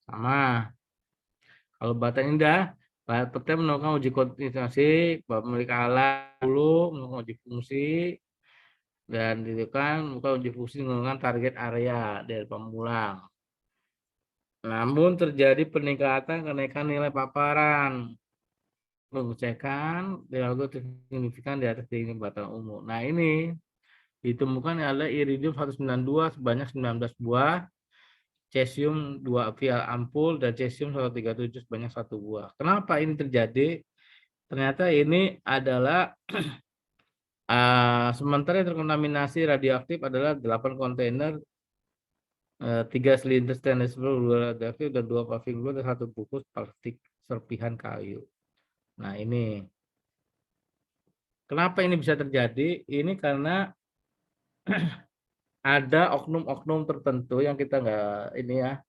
Sama. Kalau Batan Indah, PT melakukan uji kontinuasi, pemilik alat dulu melakukan uji fungsi, dan itu kan bukan uji fungsi menggunakan target area dari pemulang. Namun terjadi peningkatan kenaikan nilai paparan, pengecekan dilakukan signifikan di atas tinggi batas umum. Nah, ini ditemukan adalah iridium 192 sebanyak 19 buah, cesium 2 vial ampul, dan cesium 137 sebanyak 1 buah. Kenapa ini terjadi? Ternyata ini adalah sementara yang terkontaminasi radioaktif adalah 8 kontainer, 3 silinder stainless steel, 2 radioaktif, dan 2 paving blue, dan 1 bungkus plastik serpihan kayu. Nah, ini kenapa ini bisa terjadi? Ini karena ada oknum-oknum tertentu yang kita nggak ini ya.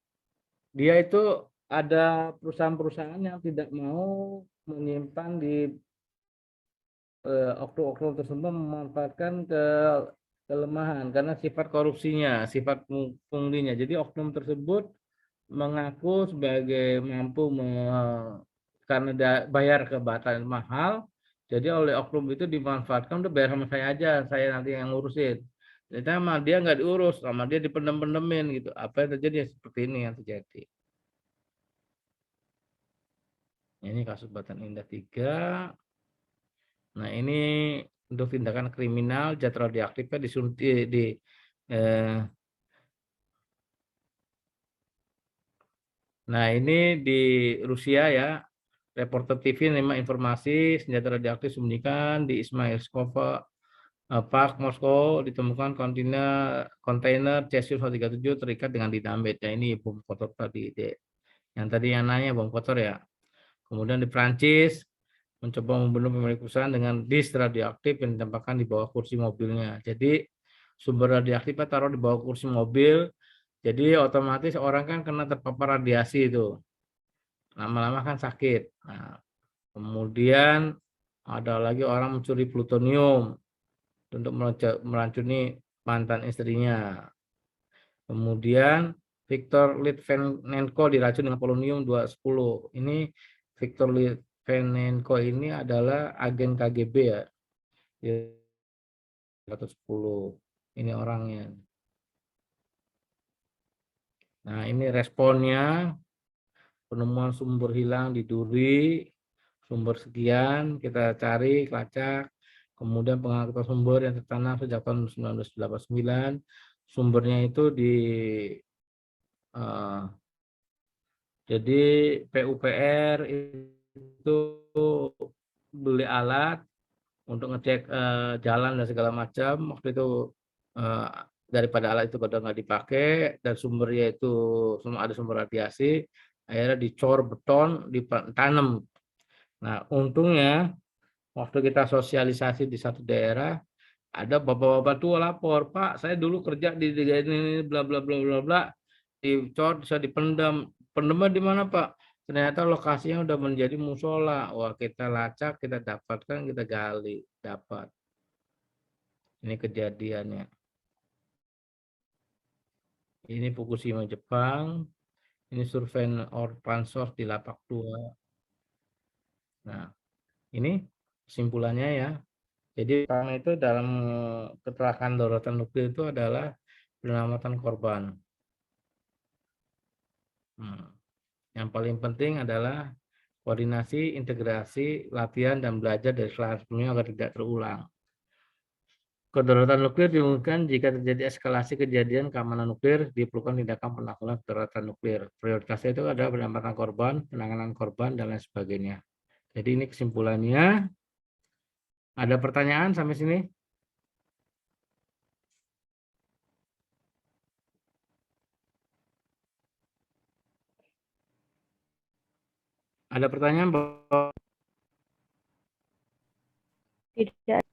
Dia itu ada perusahaan-perusahaan yang tidak mau menyimpan di oknum-oknum tersebut memanfaatkan kelemahan karena sifat korupsinya, sifat punglinya. Jadi oknum tersebut mengaku sebagai mampu karena bayar ke Batan mahal, jadi oleh oknum itu dimanfaatkan, udah bayar sama saya aja, saya nanti yang ngurusin. Jadi sama dia nggak diurus, sama dia dipendem-pendemin gitu. Apa yang terjadi? Seperti ini yang terjadi. Ini kasus Batan Indah 3. Nah, ini untuk tindakan kriminal zat radioaktifnya disuntik nah, ini di Rusia ya. Reporter TV menerima informasi senjata radioaktif disembunyikan di Ismailskov Park, Moskow, ditemukan kontainer cesium 137 terikat dengan dinamit. Ya, ini bom kotor tadi, yang tadi yang nanya bom kotor ya. Kemudian di Prancis mencoba membunuh pemilik perusahaan dengan disk radioaktif yang ditempatkan di bawah kursi mobilnya. Jadi sumber radioaktifnya taruh di bawah kursi mobil, jadi otomatis orang kan kena terpapar radiasi itu. Lama-lama kan sakit. Nah, kemudian ada lagi orang mencuri plutonium untuk meracuni mantan istrinya. Kemudian Viktor Litvinenko diracun dengan polonium 210. Ini Viktor Litvinenko ini adalah agen KGB ya. 210. Ini orangnya. Nah, ini responnya. Penemuan sumber hilang di Duri, sumber sekian, kita cari, lacak. Kemudian pengangkutan sumber yang tertanam sejak tahun 1989, sumbernya itu di Jadi PUPR itu beli alat untuk ngecek jalan dan segala macam. Waktu itu daripada alat itu pada nggak dipakai dan sumbernya itu ada sumber radiasi, akhirnya dicor beton, ditanam. Nah, untungnya waktu kita sosialisasi di satu daerah, ada bapak-bapak tua lapor, Pak, saya dulu kerja di ini bla bla bla bla bla, dicor bisa dipendam. Pendamnya di mana, Pak? Ternyata lokasinya udah menjadi musola. Wah, kita lacak, kita dapatkan, kita gali, dapat. Ini kejadiannya. Ini Fukushima Jepang. Ini survei Orpansor di Lapak 2. Nah, ini kesimpulannya ya. Jadi pertama itu dalam kecelakaan daruratan nuklir itu adalah penyelamatan korban. Yang paling penting adalah koordinasi, integrasi, latihan, dan belajar dari kesalahan sebelumnya agar tidak terulang. Kedaruratan nuklir dimungkinkan jika terjadi eskalasi kejadian keamanan nuklir, diperlukan tindakan penanggulangan kedaruratan nuklir. Prioritasnya itu adalah penyelamatan korban, penanganan korban, dan lain sebagainya. Jadi ini kesimpulannya. Ada pertanyaan sampai sini? Ada pertanyaan, Bapak? Tidak.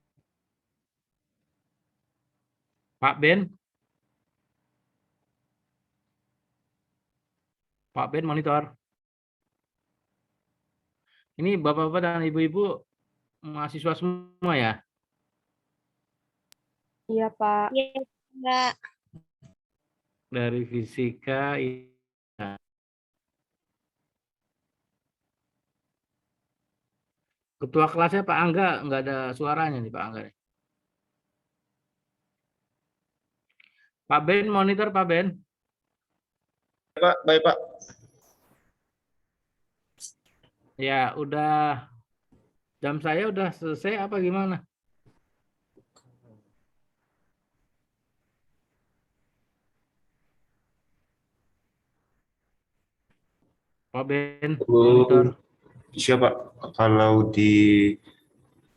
Pak Ben? Pak Ben monitor. Ini Bapak-bapak dan Ibu-ibu mahasiswa semua ya? Iya, Pak. Iya, Mbak. Dari fisika. Ketua kelasnya Pak Angga, nggak ada suaranya nih Pak Angga. Pak Ben, monitor Pak Ben. Pak, baik Pak. Ya, udah jam saya udah selesai apa gimana? Pak Ben, monitor. Siapa? Kalau di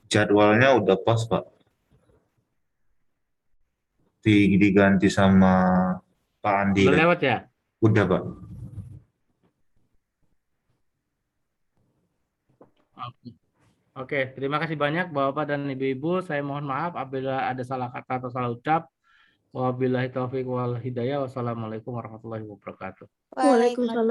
jadwalnya udah pas Pak. Diganti sama Pak Andi. Udah kan? lewat ya? Udah Pak. Oke, terima kasih banyak Bapak dan Ibu-ibu. Saya mohon maaf apabila ada salah kata atau salah ucap. Wabillahi taufiq wal hidayah. Wassalamualaikum warahmatullahi wabarakatuh. Waalaikumsalam.